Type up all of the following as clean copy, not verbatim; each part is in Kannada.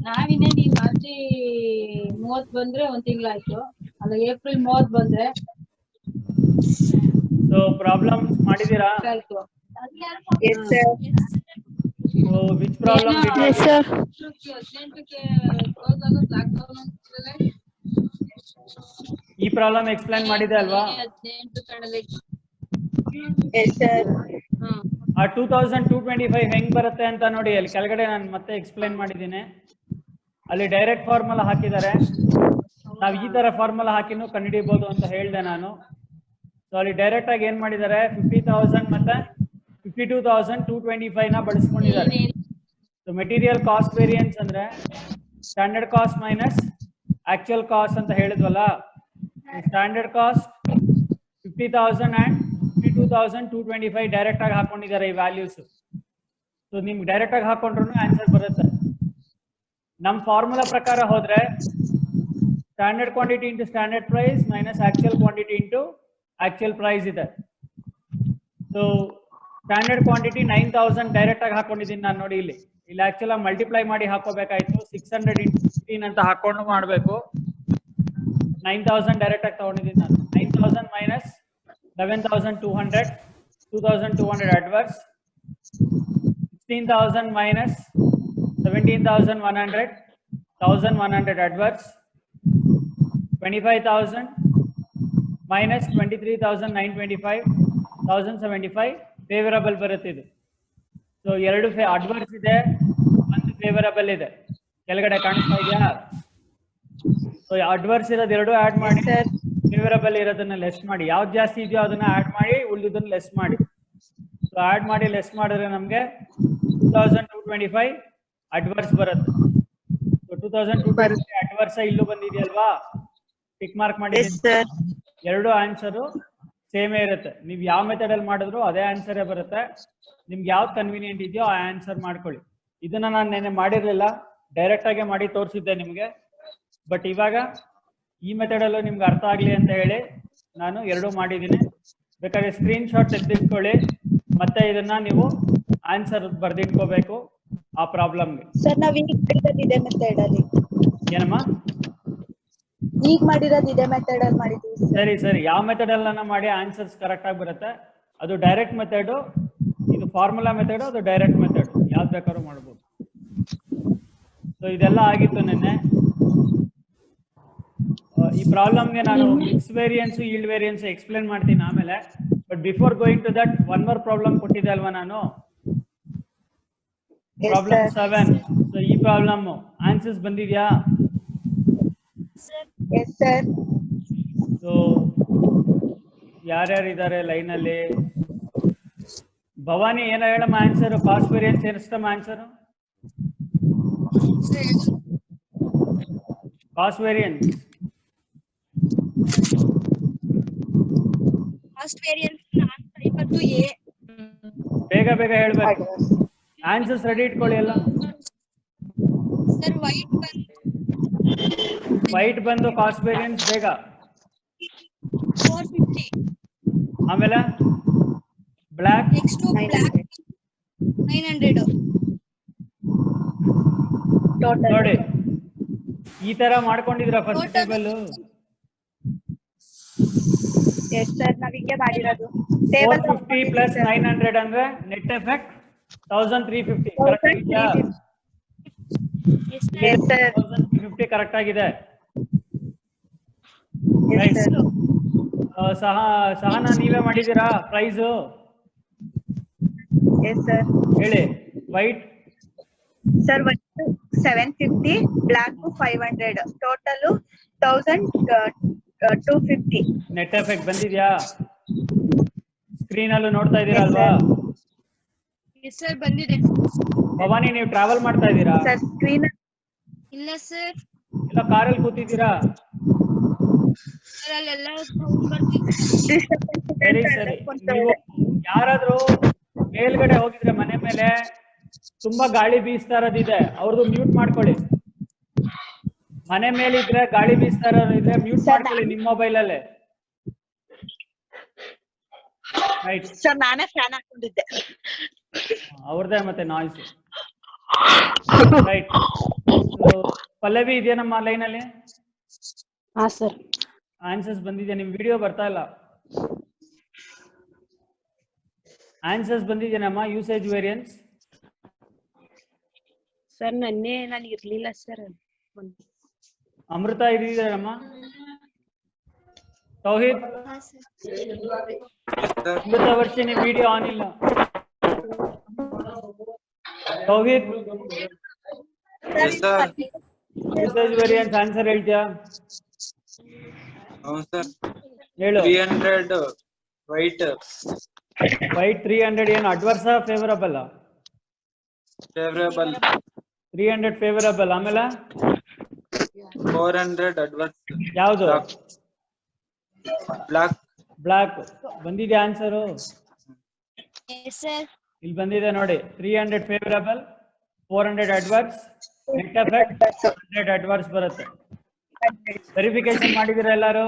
ನಾವಿನ್ನೇನು ಈ ಮಾರ್ಚ್ 30 ಬಂದ್ರೆ ಒಂದ್ ತಿಂಗಳಾಯ್ತು, ಅಲ್ಲ ಏಪ್ರಿಲ್ 30 ಬಂದ್ರೆ ಸೊ ಪ್ರಾಬ್ಲಮ್ ಮಾಡಿದೀರಾ? ಆಯ್ತು. Yes, sir. So which problem did you? Yes, sir. 18ಕ್ಕೆ ಕ್ಲೋಸ್ ಆಗೋದು ಲಾಕ್ಡೌನ್ ಅಂತಿರಲ್ಲ. ಈ ಪ್ರಾಬ್ಲಮ್ ಎಕ್ಸ್ಪ್ಲೈನ್ ಮಾಡಿದೆ ಅಲ್ವಾ? 18 ಕಣಲೆ. Yes, sir. ಆ 2225 ಹೆಂಗ್ ಬರುತ್ತೆ ಅಂತ ನೋಡಿ, ಅಲ್ಲಿ ಕೆಳಗಡೆ ನಾನು ಮತ್ತೆ ಎಕ್ಸ್ಪ್ಲೈನ್ ಮಾಡಿದ್ದೀನಿ. ಅಲ್ಲಿ ಡೈರೆಕ್ಟ್ ಫಾರ್ಮುಲಾ ಹಾಕಿದ್ದಾರೆ. ನಾವು ಈ ತರ ಫಾರ್ಮುಲಾ ಹಾಕಿನೂ ಕಂಡುಹಿಡಿಯಬಹುದು ಅಂತ ಹೇಳಿದೆ ನಾನು. ಸೊ ಅಲ್ಲಿ ಡೈರೆಕ್ಟ್ ಆಗಿ ಏನ್ ಮಾಡಿದ್ದಾರೆ, 50,000 ಮತ್ತೆ 52,225 ನ ಬಳಸ್ಕೊಂಡಿದ್ದಾರೆ. ಸೊ ಮೆಟೀರಿಯಲ್ ಕಾಸ್ಟ್ ವೇರಿಯನ್ಸ್ ಅಂದ್ರೆ standard cost minus actual cost ಅಂತ ಹೇಳಿದ್ವಲ್ಲ. ಸ್ಟ್ಯಾಂಡರ್ಡ್ ಕಾಸ್ಟ್ 50,000 ಅಂಡ್ 52,225 ಡೈರೆಕ್ಟ್ ಆಗಿ ಹಾಕೊಂಡಿದ್ದಾರೆ ಈ ವ್ಯಾಲ್ಯೂಸ್. ಸೊ ನಿಮ್ಗೆ ಡೈರೆಕ್ಟ್ ಆಗಿ ಹಾಕೊಂಡ್ರು ಆನ್ಸರ್ ಬರುತ್ತೆ. ನಮ್ಮ ಫಾರ್ಮುಲಾ ಪ್ರಕಾರ ಹೋದ್ರೆ standard quantity into standard price minus actual quantity into actual price ಇದೆ. ಸೊ ಸ್ಟ್ಯಾಂಡರ್ಡ್ ಕ್ವಾಂಟಿಟಿ 9,000 ಡೈರೆಕ್ಟ್ ಆಗಿ ಹಾಕೊಂಡಿದ್ದೀನಿ ನಾನು. ನೋಡಿ ಇಲ್ಲಿ ಆಕ್ಚುಲ್ ಆಗಿ ಮಲ್ಟಿಪ್ಲೈ ಮಾಡಿ ಹಾಕೋಬೇಕಾಯ್ತು. 600 into 16 ಅಂತ ಹಾಕೊಂಡು ಮಾಡಬೇಕು. 9,000 ಡೈರೆಕ್ಟ್ ಆಗಿ ತಗೊಂಡಿದ್ದೀನಿ ನಾನು. 9,000 minus 11,200, 2,200 adverse. 16,000 minus 17,100, 1,100 adverse. 25,000 minus 23,925, 1,075 favorable ಬರುತ್ತೆ ಇದು. ಸೊ ಎರಡು ಅಡ್ವರ್ಸ್ ಇದೆ, ಒಂದು ಫೇವರಬಲ್ ಇದೆ. ಕೆಳಗಡೆ ಕಾಣಿಸ್ತಾ ಇದೆಯಾ? ಸೊ ಅಡ್ವರ್ಸ್ ಇರೋದು ಎರಡು ಆಡ್ ಮಾಡಿ, ಫೇವರಬಲ್ ಇರೋದನ್ನ ಲೆಸ್ ಮಾಡಿ. ಯಾವ್ದು ಜಾಸ್ತಿ ಇದೆಯೋ ಅದನ್ನ ಆಡ್ ಮಾಡಿ, ಉಳಿದನ್ನ ಲೆಸ್ ಮಾಡಿ. ಸೊ ಆಡ್ ಮಾಡಿ ಲೆಸ್ ಮಾಡಿದ್ರೆ ನಮ್ಗೆ 2,225 ಅಡ್ವರ್ಸ್ ಬರುತ್ತೆ. ಸೊ 2,225 ಅಡ್ವರ್ಸ್ ಇಲ್ಲೂ ಬಂದಿದೆಯಲ್ವಾ, ಟಿಕ್ ಮಾರ್ಕ್ ಮಾಡಿ. ಎರಡು ಆನ್ಸರು ಸೇಮೇ ಇರುತ್ತೆ. ನೀವು ಯಾವ ಮೆಥಡ್ ಅಲ್ಲಿ ಮಾಡಿದ್ರು ಅದೇ ಆನ್ಸರೇ ಬರುತ್ತೆ. ನಿಮ್ಗೆ ಯಾವ್ದು ಕನ್ವೀನಿಯಂಟ್ ಇದೆಯೋ ಆ ಆನ್ಸರ್ ಮಾಡ್ಕೊಳ್ಳಿ. ಇದನ್ನ ನಾನು ನೆನ್ನೆ ಮಾಡಿರ್ಲಿಲ್ಲ, ಡೈರೆಕ್ಟ್ ಆಗಿ ಮಾಡಿ ತೋರಿಸಿದ್ದೆ ನಿಮ್ಗೆ. ಬಟ್ ಇವಾಗ ಈ ಮೆಥಡ್ ಅಲ್ಲೂ ನಿಮ್ಗೆ ಅರ್ಥ ಆಗ್ಲಿ ಅಂತ ಹೇಳಿ ನಾನು ಎರಡು ಮಾಡಿದ್ದೀನಿ. ಬೇಕಾದ್ರೆ ಸ್ಕ್ರೀನ್ ಶಾಟ್ ತೆಗೆದಿಟ್ಕೊಳ್ಳಿ, ಮತ್ತೆ ಇದನ್ನ ನೀವು ಆನ್ಸರ್ ಬರ್ದಿಟ್ಕೋಬೇಕು ಆ ಪ್ರಾಬ್ಲಮ್ಗೆ. ಸರ್ ನಾವ್ ಈಗ ಮಾಡಿರೋದು ಇದೇ ಮೆಥಡ್ ಅಲ್ಲಿ. ಏನಮ್ಮ? ಈಗ ಮಾಡಿರೋದು ಇದೇ ಮೆಥಡ್ ಅಲ್ಲಿ ಮಾಡಿದ್ವಿ. ಸರಿ ಸರಿ, ಯಾವ ಮೆಥಡ್ ಅಲ್ಲ ಮಾಡಿ ಆನ್ಸರ್ಸ್ ಕರೆಕ್ಟ್ ಆಗಿ ಬರುತ್ತೆ. ಅದು ಡೈರೆಕ್ಟ್ ಮೆಥಡ್, ಇದು ಫಾರ್ಮುಲಾ ಮೆಥಡ್, ಅದು ಡೈರೆಕ್ಟ್ ಮೆಥಡ್, ಯಾವ್ದು ಬೇಕಾದ್ರೂ ಮಾಡ್ಬೋದು. ಸೊ ಇದೆಲ್ಲ ಆಗಿತ್ತು ನಿನ್ನೆ. ಈ ಪ್ರಾಬ್ಲಮ್ಗೆ ನಾನು mix variance yield variance explain ಮಾಡ್ತೀನಿ ಆಮೇಲೆ. But before going to that one more problem ಕೊಟ್ಟಿದ್ದೆ ಅಲ್ವಾ ನಾನು, ಪ್ರಾಬ್ಲಮ್ 7. ಸೊ ಈ ಪ್ರಾಬ್ಲಮ್ ಆನ್ಸರ್ಸ್ ಬಂದಿದ್ಯಾ? ಸೊ ಯಾರ್ಯಾರು ಇದ್ದಾರೆ ಲೈನ್ ಅಲ್ಲಿ? ಭವಾನಿ ಏನ ಹೇಳಮ್ಮ ಆನ್ಸರ್? ಕಾಸ್ಟ್ ವೇರಿಯನ್ಸ್ ಏನಷ್ಟಮ್ಮ ಆನ್ಸರ್? ಕಾಸ್ಟ್ ವೇರಿಯನ್ಸ್ ಬೇಗ ಬೇಗ ಹೇಳ್ಬೇಕು. ಆನ್ಸರ್ಸ್ ರೆಡಿ ಇಟ್ಕೊಳ್ಳಿ ಎಲ್ಲ. ವೈಟ್ ಬಂದು ಕಾಸ್ಟ್ ವೇರಿಯನ್ಸ್ ಬೇಗ. ಆಮೇಲೆ ಬ್ಲಾಕ್ 900 ನೋಡಿ ಈ ತರ ಮಾಡ್ಕೊಂಡಿದ್ರ ಫಸ್ಟ್ ಟೇಬಲ್. ಎಸ್ ಸರ್ ನಾವ್ ಹಿಂಗೆ ಮಾಡಿರೋದು. 450 ಪ್ಲಸ್ 900 ಅಂದ್ರೆ ನೆಟ್ ಎಫೆಕ್ಟ್ 1,350. ಕರೆಕ್ಟ್ ಆಗಿದೆಯಾ? 1,350 ಕರೆಕ್ಟ್ ಆಗಿದೆ. ಸಹನಾ ನೀವೇ ಮಾಡಿದೀರಾ ಪ್ರೈಸ್? ಹೇಳಿ. White sir 750, black 500, total 1,250. Net effect ಬಂದಿದ್ಯಾ? ಸ್ಕ್ರೀನ್ ಅಲ್ಲೂ ನೋಡ್ತಾ ಇದ್ದೀರಾ ಅಲ್ವಾ? ಸರ್ ಬಂದಿದೆ. ಭವಾನಿ ನೀವು ಟ್ರಾವೆಲ್ ಮಾಡ್ತಾ ಇದ್ದೀರಾ? ಸರ್ ಸ್ಕ್ರೀನ್ ಇಲ್ಲ ಸರ್. ಇಲ್ಲ ಕಾರಲ್ಲಿ ಕೂತಿದ್ದೀರಾ? ಸರಿ ಸರಿ. ನೀವು ಯಾರಾದ್ರೂ ಮೇಲ್ಗಡೆ ಹೋಗಿದ್ರೆ ಮನೆ ಮೇಲೆ ತುಂಬಾ ಗಾಳಿ ಬೀಸ್ತಾ ಇರೋದಿದೆ, ಅವ್ರದ್ದು ಮ್ಯೂಟ್ ಮಾಡ್ಕೊಳ್ಳಿ. ಮನೆ ಮೇಲೆ ಇದ್ರೆ ಗಾಳಿ ಬೀಸ್ತಾ ಇರೋದಿದ್ರೆ ಮ್ಯೂಟ್ ಮಾಡ್ಕೊಳ್ಳಿ ನಿಮ್ಮ ಮೊಬೈಲ್ ಅಲ್ಲೇ. ರೈಟ್ ಸರ್ ನಾನೇ ಫ್ಯಾನ್ ಹಾಕೊಂಡಿದ್ದೆ. ಅವ್ರದೇ ಮತ್ತೆ ನಾಯ್ಸ್. ರೈಟ್. ಪಲ್ಲವಿ ಇದೆಯೇನಮ್ಮ ಲೈನ್ ಅಲ್ಲಿ? ಹಾ ಸರ್. ಆನ್ಸರ್ಸ್ ಬಂದಿದೆ, ನಿಮ್ ವಿಡಿಯೋ ಬರ್ತಾ ಇಲ್ಲ. ಆನ್ಸರ್ಸ್ ಬಂದಿದೆನಮ್ಮ? ಯೂಸೇಜ್ ವೇರಿಯನ್ಸ್ ಸರ್ ನನ್ನೆ ನಾನು ಇರ್ಲಿಲ್ಲ ಸರ್. ಅಮೃತ ಇದೆಯೇನಮ್ಮ? ತೌಹೀದ್ ಅಮೃತ ವರ್ಷಿನಿ ವಿಡಿಯೋ ಆನ್ ಇಲ್ಲ. ತೌಹೀದ್ ಯೂಸೇಜ್ ವೇರಿಯನ್ಸ್ ಆನ್ಸರ್ ಹೇಳ್ತೀಯಾ? ಹೇಳು. 300 ವೈಟ್ 300 ಏನು ಅಡ್ವರ್ಸ್ ಫೇವರಬಲ್? ಫೇವರಬಲ್. 300 ಫೇವರಬಲ್. ಆಮೇಲೆ 400 ಅಡ್ವರ್ಸ್. ಯಾವುದು? ಬ್ಲಾಕ್. ಬ್ಲಾಕ್ ಬಂದಿದೆ ಆನ್ಸರು. Yes, sir. ಇಲ್ಲಿ ಬಂದಿದೆ ನೋಡಿ. 300 favourable, 400 adverse, net effect 100 adverse ಬರುತ್ತೆ. ವೆರಿಫಿಕೇಶನ್ ಮಾಡಿದಿರ ಎಲ್ಲರೂ?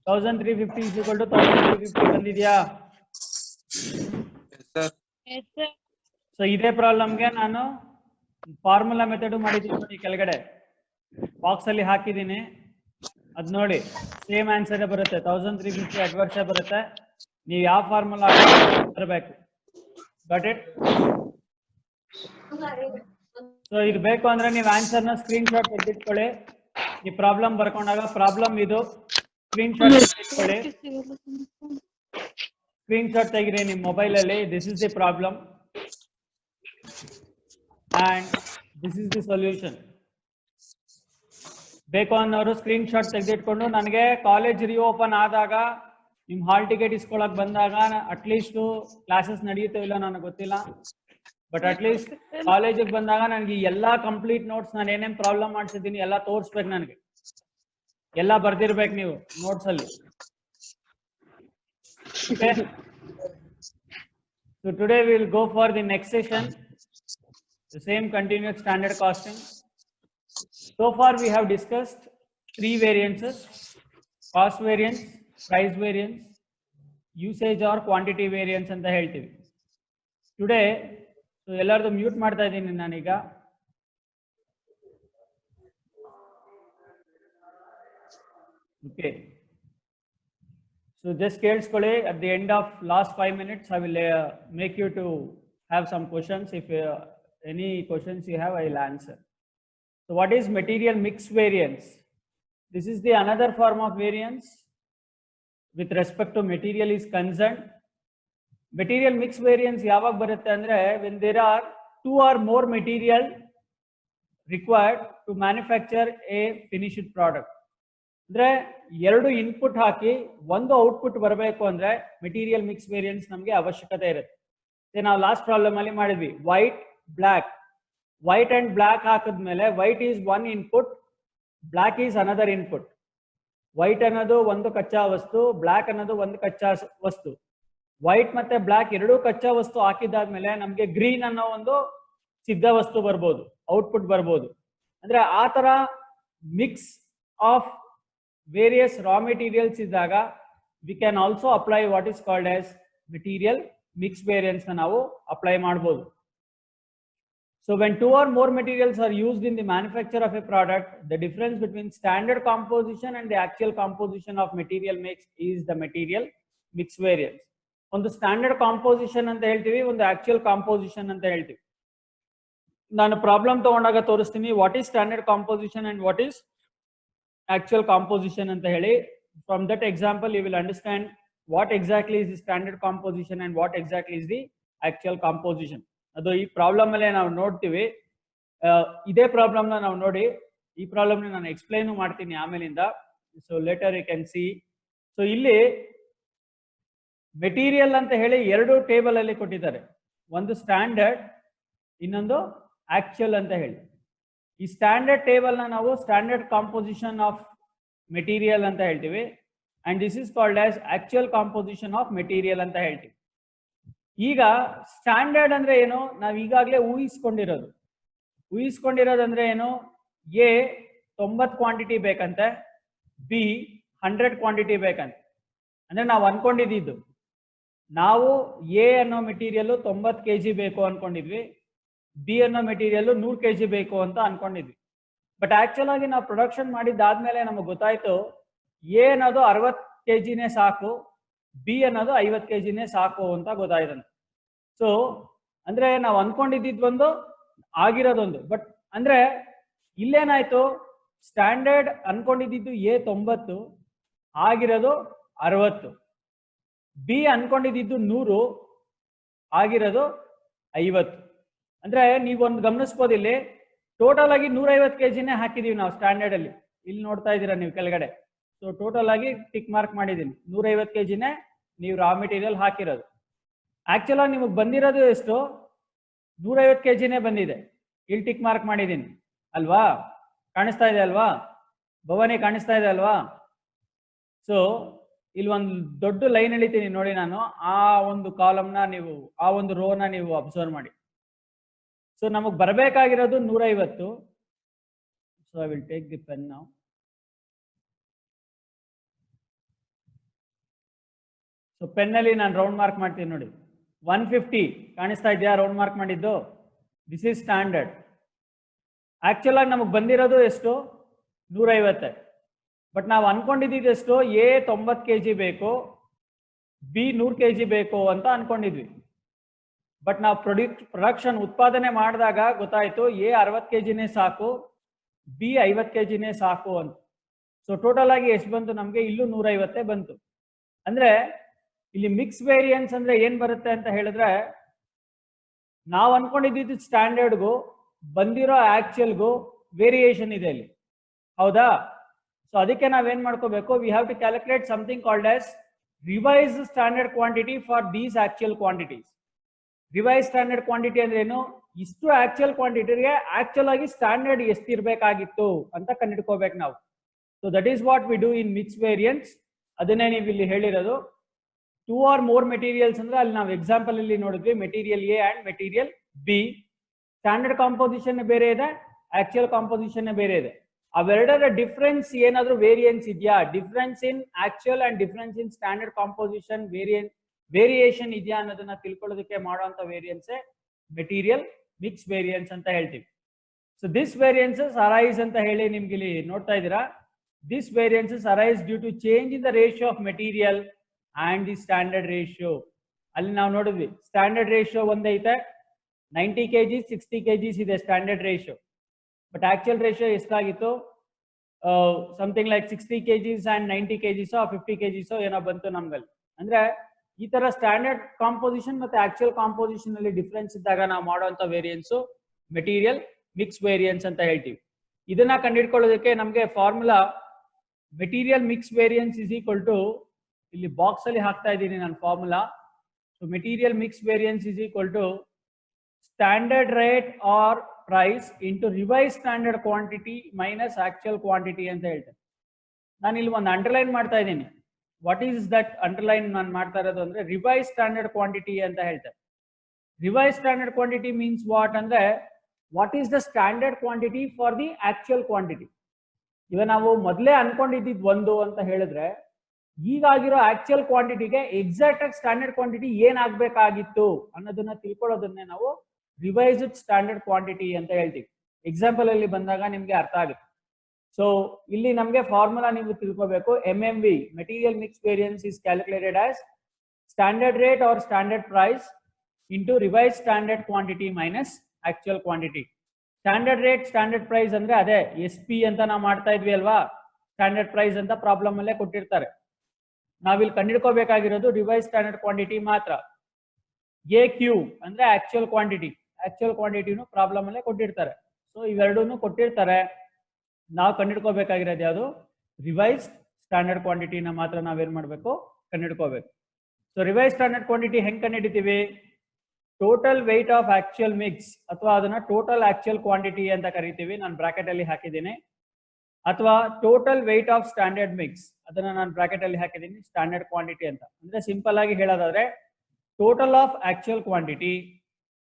1350 = 1350 ಬಂದಿದ್ಯಾ? Yes, sir. ಸೊ ಇದೇ ಪ್ರಾಬ್ಲಮ್ಗೆ ನಾನು ಫಾರ್ಮುಲಾ ಮೆಥಡ್ ಮಾಡಿದ್ದೀನಿ ನೋಡಿ, ಕೆಳಗಡೆ ಬಾಕ್ಸ್ ಅಲ್ಲಿ ಹಾಕಿದ್ದೀನಿ, ಅದ್ ನೋಡಿ. ಸೇಮ್ ಆನ್ಸರ್ ಬರುತ್ತೆ, 1350 ಅಡ್ವರ್ಸ್ ಬರುತ್ತೆ. ನೀವು ಯಾವ ಫಾರ್ಮುಲಾ ಬರಬೇಕು. Got it? ಸೊ ಇದು ಬೇಕು ಅಂದ್ರೆ ನೀವು ಆನ್ಸರ್ ನ ಸ್ಕ್ರೀನ್ ಶಾಟ್ ತೆಗೆದಿಟ್ಕೊಳ್ಳಿ. ಈ ಪ್ರಾಬ್ಲಮ್ ಬರ್ಕೊಂಡಾಗ ಪ್ರಾಬ್ಲಮ್ ಇದು ಸ್ಕ್ರೀನ್ ಶಾಟ್ ತೆಗೆದಿಟ್ಕೊಳ್ಳಿ. ಸ್ಕ್ರೀನ್ ಶಾಟ್ ತೆಗಿರಿ ನಿಮ್ಮ ಮೊಬೈಲ್ ಅಲ್ಲಿ. This is the problem and this is the solution. ಬೇಕು ಅನ್ನೋರು ಸ್ಕ್ರೀನ್ ಶಾಟ್ ತೆಗೆದಿಟ್ಕೊಂಡು ನನಗೆ ಕಾಲೇಜ್ ರಿಓಪನ್ ಆದಾಗ ನಿಮ್ ಹಾಲ್ ಟಿಕೆಟ್ ಇಸ್ಕೊಳಕ್ ಬಂದಾಗ ಅಟ್ಲೀಸ್ಟ್ ಕ್ಲಾಸಸ್ ನಡೆಯುತ್ತೋ ಇಲ್ಲ ನನಗೆ ಗೊತ್ತಿಲ್ಲ, ಬಟ್ ಅಟ್ಲೀಸ್ಟ್ ಕಾಲೇಜಿಗೆ ಬಂದಾಗ ನನಗೆ ಎಲ್ಲಾ ಕಂಪ್ಲೀಟ್ ನೋಟ್ಸ್ ನಾನು ಏನೇನ್ ಪ್ರಾಬ್ಲಮ್ ಮಾಡ್ಸಿದ್ದೀನಿ ಎಲ್ಲ ತೋರಿಸ್ಬೇಕು, ನನಗೆ ಎಲ್ಲ ಬರ್ದಿರ್ಬೇಕು ನೀವು ನೋಟ್ಸ್ ಅಲ್ಲಿ. Okay? So today we will go for the next session, the same continuous standard costing. So far we have discussed 3 variances: cost variance, price variance, usage or quantity variance ಅಂತ ಹೇಳ್ತೀವಿ. Today so ಎಲ್ಲರದು ಮ್ಯೂಟ್ ಮಾಡ್ತಾ ಇದ್ದೀನಿ ನಾನೀಗ. Okay. So just ಕೇಳಿಸ್ಕೊಳ್ಳಿ. At the end of last 5 minutes, I will make you to have some questions. If any questions you have, I will answer. So what is material mix variance? This is the another form of variance with respect to material is concerned. Material mix variance ಯಾವಾಗ ಬರುತ್ತೆ ಅಂದ್ರೆ when there are 2 or more material required to manufacture a finished product. ಅಂದ್ರೆ 2 ಇನ್ಪುಟ್ ಹಾಕಿ 1 ಔಟ್ಪುಟ್ ಬರಬೇಕು ಅಂದ್ರೆ ಮೆಟೀರಿಯಲ್ ಮಿಕ್ಸ್ ವೇರಿಯನ್ಸ್ ನಮಗೆ ಅವಶ್ಯಕತೆ ಇರುತ್ತೆ. ನಾವು ಲಾಸ್ಟ್ ಪ್ರಾಬ್ಲಮ್ ಅಲ್ಲಿ ಮಾಡಿದ್ವಿ white black. White and black ಹಾಕಿದ್ಮೇಲೆ white is 1 input, black is another input. White ಅನ್ನೋದು ಒಂದು ಕಚ್ಚಾ ವಸ್ತು, ಬ್ಲಾಕ್ ಅನ್ನೋದು ಒಂದು ಕಚ್ಚಾ ವಸ್ತು. ವೈಟ್ ಮತ್ತೆ ಬ್ಲಾಕ್ ಎರಡೂ ಕಚ್ಚಾ ವಸ್ತು ಹಾಕಿದಾದ್ಮೇಲೆ ನಮ್ಗೆ ಗ್ರೀನ್ ಅನ್ನೋ ಒಂದು ಸಿದ್ಧ ವಸ್ತು ಬರ್ಬೋದು, ಔಟ್ಪುಟ್ ಬರ್ಬೋದು. ಅಂದ್ರೆ ಆ ತರ mix of various raw materials ಇದ್ದಾಗ we can also apply what is called as material mix variance na ನಾವು apply ಮಾಡಬಹುದು. So when 2 or more materials are used in the manufacture of a product, the difference between standard composition and the actual composition of material mix is the material mix variance. ಒಂದು ಸ್ಟ್ಯಾಂಡರ್ಡ್ ಕಾಂಪೋಸಿಷನ್ ಅಂತ ಹೇಳ್ತೀವಿ, ಒಂದು ಆಕ್ಚುಯಲ್ ಕಾಂಪೋಸಿಷನ್ ಅಂತ ಹೇಳ್ತೀವಿ. ನಾನು ಪ್ರಾಬ್ಲಮ್ ತಗೊಂಡಾಗ ತೋರಿಸ್ತೀನಿ what is standard composition and what is actual composition anta heli. From that example you will understand what exactly is the standard composition and what exactly is the actual composition. adu ee problem alle ನಾವು ನೋಡ್ತೀವಿ. ಇದೇ ಪ್ರಾಬ್ಲಮ್ ನ ನಾವು ನೋಡಿ ಈ ಪ್ರಾಬ್ಲಮ್ ನ ನಾನು ಎಕ್ಸ್ಪ್ಲೈನ್ ಮಾಡ್ತೀನಿ ಆಮೇಲಿಂದ. So later you can see. So ಇಲ್ಲಿ ಮೆಟೀರಿಯಲ್ ಅಂತ ಹೇಳಿ 2 ಟೇಬಲ್ ಅಲ್ಲಿ ಕೊಟ್ಟಿದ್ದಾರೆ, ಒಂದು ಸ್ಟ್ಯಾಂಡರ್ಡ್, ಇನ್ನೊಂದು ಆಕ್ಚುಯಲ್ ಅಂತ ಹೇಳಿ. ಈ ಸ್ಟ್ಯಾಂಡರ್ಡ್ ಟೇಬಲ್ ನ ನಾವು ಸ್ಟ್ಯಾಂಡರ್ಡ್ ಕಾಂಪೋಸಿಷನ್ ಆಫ್ ಮೆಟೀರಿಯಲ್ ಅಂತ ಹೇಳ್ತೀವಿ and this is called as actual composition of material ಅಂತ ಹೇಳ್ತೀವಿ. ಈಗ ಸ್ಟ್ಯಾಂಡರ್ಡ್ ಅಂದ್ರೆ ಏನು? ನಾವು ಈಗಾಗಲೇ ಊಹಿಸ್ಕೊಂಡಿರೋದಂದ್ರೆ ಏನು? ಎ 90 ಕ್ವಾಂಟಿಟಿ ಬೇಕಂತೆ, ಬಿ 100 ಕ್ವಾಂಟಿಟಿ ಬೇಕಂತೆ. ಅಂದ್ರೆ ನಾವು ಅನ್ಕೊಂಡಿದ್ದು ನಾವು ಎ ಅನ್ನೋ ಮೆಟೀರಿಯಲ್ 90 kg ಬೇಕು ಅನ್ಕೊಂಡಿದ್ವಿ, ಬಿ ಅನ್ನೋ ಮೆಟೀರಿಯಲ್ 100 kg ಬೇಕು ಅಂತ ಅನ್ಕೊಂಡಿದ್ವಿ. ಬಟ್ ಆಕ್ಚುಲ್ ಆಗಿ ನಾವು ಪ್ರೊಡಕ್ಷನ್ ಮಾಡಿದ್ದಾದ್ಮೇಲೆ ನಮಗೆ ಗೊತ್ತಾಯ್ತು ಎ ಅನ್ನೋದು 60 kgನೇ ಸಾಕು, ಬಿ ಅನ್ನೋದು 50 kgನೇ ಸಾಕು ಅಂತ ಗೊತ್ತಾಯ್ತಂತೆ. ಸೊ ಅಂದ್ರೆ ನಾವು ಅನ್ಕೊಂಡಿದ್ದು ಆಗಿರೋದೊಂದು. ಬಟ್ ಅಂದ್ರೆ ಇಲ್ಲೇನಾಯ್ತು, ಸ್ಟ್ಯಾಂಡರ್ಡ್ ಅನ್ಕೊಂಡಿದ್ದು ಎ 90, ಆಗಿರೋದು 60, ಬಿ ಅನ್ಕೊಂಡಿದ್ದು 100, ಆಗಿರೋದು 50. ಅಂದ್ರೆ ನೀವೊಂದು ಗಮನಿಸ್ಬೋದು, ಇಲ್ಲಿ ಟೋಟಲ್ ಆಗಿ 150 kgನೇ ಹಾಕಿದೀವಿ ನಾವು ಸ್ಟ್ಯಾಂಡರ್ಡ್ ಅಲ್ಲಿ. ಇಲ್ಲಿ ನೋಡ್ತಾ ಇದ್ದೀರಾ ನೀವು ಕೆಳಗಡೆ. ಸೊ ಟೋಟಲ್ ಆಗಿ ಟಿಕ್ ಮಾರ್ಕ್ ಮಾಡಿದೀನಿ, 150 kgನೇ ನೀವು ರಾ ಮೆಟೀರಿಯಲ್ ಹಾಕಿರೋದು. ಆಕ್ಚುಲ್ ಆಗಿ ನಿಮಗೆ ಬಂದಿರೋದು ಎಷ್ಟು, 150 kgನೇ ಬಂದಿದೆ. ಇಲ್ಲಿ ಟಿಕ್ ಮಾರ್ಕ್ ಮಾಡಿದೀನಿ ಅಲ್ವಾ, ಕಾಣಿಸ್ತಾ ಇದೆ ಅಲ್ವಾ ಭವಾನಿ, ಕಾಣಿಸ್ತಾ ಇದೆ ಅಲ್ವಾ? ಸೊ ಇಲ್ಲಿ ಒಂದು ದೊಡ್ಡ ಲೈನ್ ಎಳಿತೀನಿ ನೋಡಿ ನಾನು, ಆ ಒಂದು ಕಾಲಮ್ನ ನೀವು, ಆ ಒಂದು ರೋನ ನೀವು ಅಬ್ಸರ್ವ್ ಮಾಡಿ. ಸೊ ನಮಗೆ ಬರಬೇಕಾಗಿರೋದು 150. So I will take the pen now. So ಪೆನ್ನಲ್ಲಿ ನಾನು ರೌಂಡ್ ಮಾರ್ಕ್ ಮಾಡ್ತೀನಿ ನೋಡಿ, 150 ಕಾಣಿಸ್ತಾ ಇದೆಯಾ ರೌಂಡ್ ಮಾರ್ಕ್ ಮಾಡಿದ್ದು? This is standard. ಆಕ್ಚುಲ್ ಆಗಿ ನಮಗೆ ಬಂದಿರೋದು ಎಷ್ಟು, 150. ಬಟ್ ನಾವು ಅನ್ಕೊಂಡಿದ್ದು ಎಷ್ಟು, ಎ 90 kg ಬೇಕು, ಬಿ 100 kg ಬೇಕು ಅಂತ ಅನ್ಕೊಂಡಿದ್ವಿ. ಬಟ್ ನಾವು ಪ್ರೊಡಕ್ಷನ್ ಉತ್ಪಾದನೆ ಮಾಡಿದಾಗ ಗೊತ್ತಾಯ್ತು ಎ 60 kgನೇ ಸಾಕು, ಬಿ 50 kgನೇ ಸಾಕು ಅಂತ. ಸೊ ಟೋಟಲ್ ಆಗಿ ಎಷ್ಟು ಬಂತು ನಮಗೆ, ಇಲ್ಲೂ 150 ಬಂತು. ಅಂದ್ರೆ ಇಲ್ಲಿ ಮಿಕ್ಸ್ ವೇರಿಯನ್ಸ್ ಅಂದ್ರೆ ಏನ್ ಬರುತ್ತೆ ಅಂತ ಹೇಳಿದ್ರೆ, ನಾವು ಅನ್ಕೊಂಡಿದ್ದು ಸ್ಟ್ಯಾಂಡರ್ಡ್ಗೂ ಬಂದಿರೋ ಆಕ್ಚುಯಲ್ಗೂ ವೇರಿಯೇಷನ್ ಇದೆ ಇಲ್ಲಿ, ಹೌದಾ? ಸೊ ಅದಕ್ಕೆ ನಾವೇನ್ ಮಾಡ್ಕೋಬೇಕು, we have to calculate something called as revise standard quantity for these actual quantities. Revise standard quantity ಅಂದ್ರೆ ಏನು, ಇಷ್ಟು ಆಕ್ಚುಯಲ್ ಕ್ವಾಂಟಿಟಿಗೆ ಆಕ್ಚುಲ್ ಆಗಿ ಸ್ಟ್ಯಾಂಡರ್ಡ್ ಎಷ್ಟಿರ್ಬೇಕಾಗಿತ್ತು ಅಂತ ಕಂಡಿಡ್ಕೋಬೇಕು ನಾವು. So that is what we do in mix variance. ಅದನ್ನೇ ನೀವು ಇಲ್ಲಿ ಹೇಳಿರೋದು. 2 or more ಮೆಟೀರಿಯಲ್ಸ್ ಅಂದ್ರೆ ಅಲ್ಲಿ ನಾವು ಎಕ್ಸಾಂಪಲ್ ಅಲ್ಲಿ ನೋಡಿದ್ವಿ, material A and material B. Standard composition ಬೇರೆ ಇದೆ, ಆಕ್ಚುಯಲ್ ಕಾಂಪೋಸಿಷನ್ ಬೇರೆ ಇದೆ. ಅವೆರಡರ ಡಿಫ್ರೆನ್ಸ್ ಏನಾದ್ರೂ ವೇರಿಯನ್ಸ್ ಇದೆಯಾ, difference in actual and difference in standard composition variation ಇದೆಯಾ ಅನ್ನೋದನ್ನ ತಿಳ್ಕೊಳ್ಳೋದಕ್ಕೆ ಮಾಡುವಂತ ವೇರಿಯನ್ಸ್ ಮೆಟೀರಿಯಲ್ ಮಿಕ್ಸ್ ವೇರಿಯನ್ಸ್ ಅಂತ ಹೇಳ್ತೀವಿ. ಸೊ ದಿಸ್ ವೇರಿಯನ್ಸಸ್ ಅರೈಸ್ ಅಂತ ಹೇಳಿ ನಿಮ್ಗೆ ಇಲ್ಲಿ ನೋಡ್ತಾ ಇದ್ದೀರಾ. This variances arise due to change in the ratio of material and the standard ratio. ಅಲ್ಲಿ ನಾವು ನೋಡಿದ್ವಿ ಸ್ಟ್ಯಾಂಡರ್ಡ್ ರೇಷಿಯೋ ಒಂದೈತೆ, 90 kg 60 kg ಇದೆ standard ratio. But actual ratio ಎಷ್ಟಾಗಿತ್ತು, something like 60 kg and 90 kg 50 kg ಏನೋ ಬಂತು ನಮ್ಗಲ್ಲಿ. ಅಂದ್ರೆ ಈ ತರ ಸ್ಟ್ಯಾಂಡರ್ಡ್ ಕಾಂಪೋಸಿಷನ್ ಮತ್ತೆ ಆಕ್ಚುಯಲ್ ಕಾಂಪೋಸಿಷನ್ ಅಲ್ಲಿ ಡಿಫ್ರೆನ್ಸ್ ಇದ್ದಾಗ ನಾವು ಮಾಡುವಂತ ವೇರಿಯನ್ಸ್ ಮೆಟೀರಿಯಲ್ ಮಿಕ್ಸ್ ವೇರಿಯನ್ಸ್ ಅಂತ ಹೇಳ್ತೀವಿ. ಇದನ್ನ ಕಂಡುಹಿಡ್ಕೊಳ್ಳೋದಕ್ಕೆ ನಮಗೆ formula material mix variance is equal to, ಇಲ್ಲಿ ಬಾಕ್ಸ್ ಅಲ್ಲಿ ಹಾಕ್ತಾ ಇದ್ದೀನಿ ನಾನು formula. So material mix variance is equal to standard rate or price into revise standard quantity minus actual quantity ಅಂತ ಹೇಳ್ತೇನೆ. ನಾನು ಇಲ್ಲಿ ಒಂದು ಅಂಡರ್ಲೈನ್ ಮಾಡ್ತಾ ಇದ್ದೀನಿ. ವಾಟ್ ಈಸ್ ದಟ್ ಅಂಡರ್ಲೈನ್ ನಾನು ಮಾಡ್ತಾ ಇರೋದು ಅಂದ್ರೆ ರಿವೈಸ್ ಸ್ಟ್ಯಾಂಡರ್ಡ್ ಕ್ವಾಂಟಿಟಿ ಅಂತ ಹೇಳ್ತಾರೆ. Revise standard quantity means what ಅಂದ್ರೆ, what is the standard quantity for the actual quantity. ಇವಾಗ ನಾವು ಮೊದಲೇ ಅನ್ಕೊಂಡಿದ್ದು ಒಂದು ಅಂತ ಹೇಳಿದ್ರೆ, ಈಗಾಗಿರೋ ಆಕ್ಚುಯಲ್ ಕ್ವಾಂಟಿಟಿಗೆ ಎಕ್ಸಾಕ್ಟ್ ಆಗಿ ಸ್ಟ್ಯಾಂಡರ್ಡ್ ಕ್ವಾಂಟಿಟಿ ಏನಾಗಬೇಕಾಗಿತ್ತು ಅನ್ನೋದನ್ನ ತಿಳ್ಕೊಳ್ಳೋದನ್ನೇ ನಾವು ರಿವೈಸ್ಡ್ ಸ್ಟ್ಯಾಂಡರ್ಡ್ ಕ್ವಾಂಟಿಟಿ ಅಂತ ಹೇಳ್ತೀವಿ. ಎಕ್ಸಾಂಪಲ್ ಅಲ್ಲಿ ಬಂದಾಗ ನಿಮ್ಗೆ ಅರ್ಥ ಆಗುತ್ತೆ. ಸೊ ಇಲ್ಲಿ ನಮಗೆ ಫಾರ್ಮುಲಾ ನೀವು ತಿಳ್ಕೋಬೇಕು. MMV material mix variance is calculated as standard rate or standard price into revise standard quantity minus actual quantity. Standard rate standard price ಅಂದ್ರೆ ಅದೇ SP ಅಂತ ನಾವು ಮಾಡ್ತಾ ಇದ್ವಿ ಅಲ್ವಾ, ಸ್ಟ್ಯಾಂಡರ್ಡ್ ಪ್ರೈಸ್ ಅಂತ ಪ್ರಾಬ್ಲಮ್ ಅಲ್ಲೇ ಕೊಟ್ಟಿರ್ತಾರೆ. ನಾವಿಲ್ಲಿ ಕಂಡುಹಿಡ್ಕೋಬೇಕಾಗಿರೋದು ರಿವೈಸ್ ಸ್ಟ್ಯಾಂಡರ್ಡ್ ಕ್ವಾಂಟಿಟಿ ಮಾತ್ರ. AQ ಅಂದ್ರೆ ಆಕ್ಚುಯಲ್ ಕ್ವಾಂಟಿಟಿ, ಆಕ್ಚುಯಲ್ ಕ್ವಾಂಟಿಟಿನು ಪ್ರಾಬ್ಲಮ್ ಅಲ್ಲೇ ಕೊಟ್ಟಿರ್ತಾರೆ. ಸೊ ಇವೆರಡೂ ಕೊಟ್ಟಿರ್ತಾರೆ. ನಾವು ಕಂಡುಹಿಡ್ಕೋಬೇಕಾಗಿರೋದು ಯಾವುದು, ರಿವೈಸ್ ಸ್ಟ್ಯಾಂಡರ್ಡ್ ಕ್ವಾಂಟಿಟಿನ ಮಾತ್ರ ನಾವೇನ್ ಮಾಡಬೇಕು, ಕಂಡುಹಿಡ್ಕೋಬೇಕು. ಸೊ ರಿವೈಸ್ ಸ್ಟ್ಯಾಂಡರ್ಡ್ ಕ್ವಾಂಟಿಟಿ ಹೆಂಗ್ ಕಂಡುಹಿಡಿತೀವಿ, total weight of actual mix ಅಥವಾ ಅದನ್ನ ಟೋಟಲ್ ಆಕ್ಚುಯಲ್ ಕ್ವಾಂಟಿಟಿ ಅಂತ ಕರಿತೀವಿ, ನಾನು ಬ್ರಾಕೆಟ್ ಅಲ್ಲಿ ಹಾಕಿದ್ದೀನಿ. ಅಥವಾ total weight of standard mix, ಅದನ್ನ ನಾನು ಬ್ರಾಕೆಟ್ ಅಲ್ಲಿ ಹಾಕಿದ್ದೀನಿ ಸ್ಟ್ಯಾಂಡರ್ಡ್ ಕ್ವಾಂಟಿಟಿ ಅಂತ. ಅಂದ್ರೆ ಸಿಂಪಲ್ ಆಗಿ ಹೇಳೋದಾದ್ರೆ total of actual quantity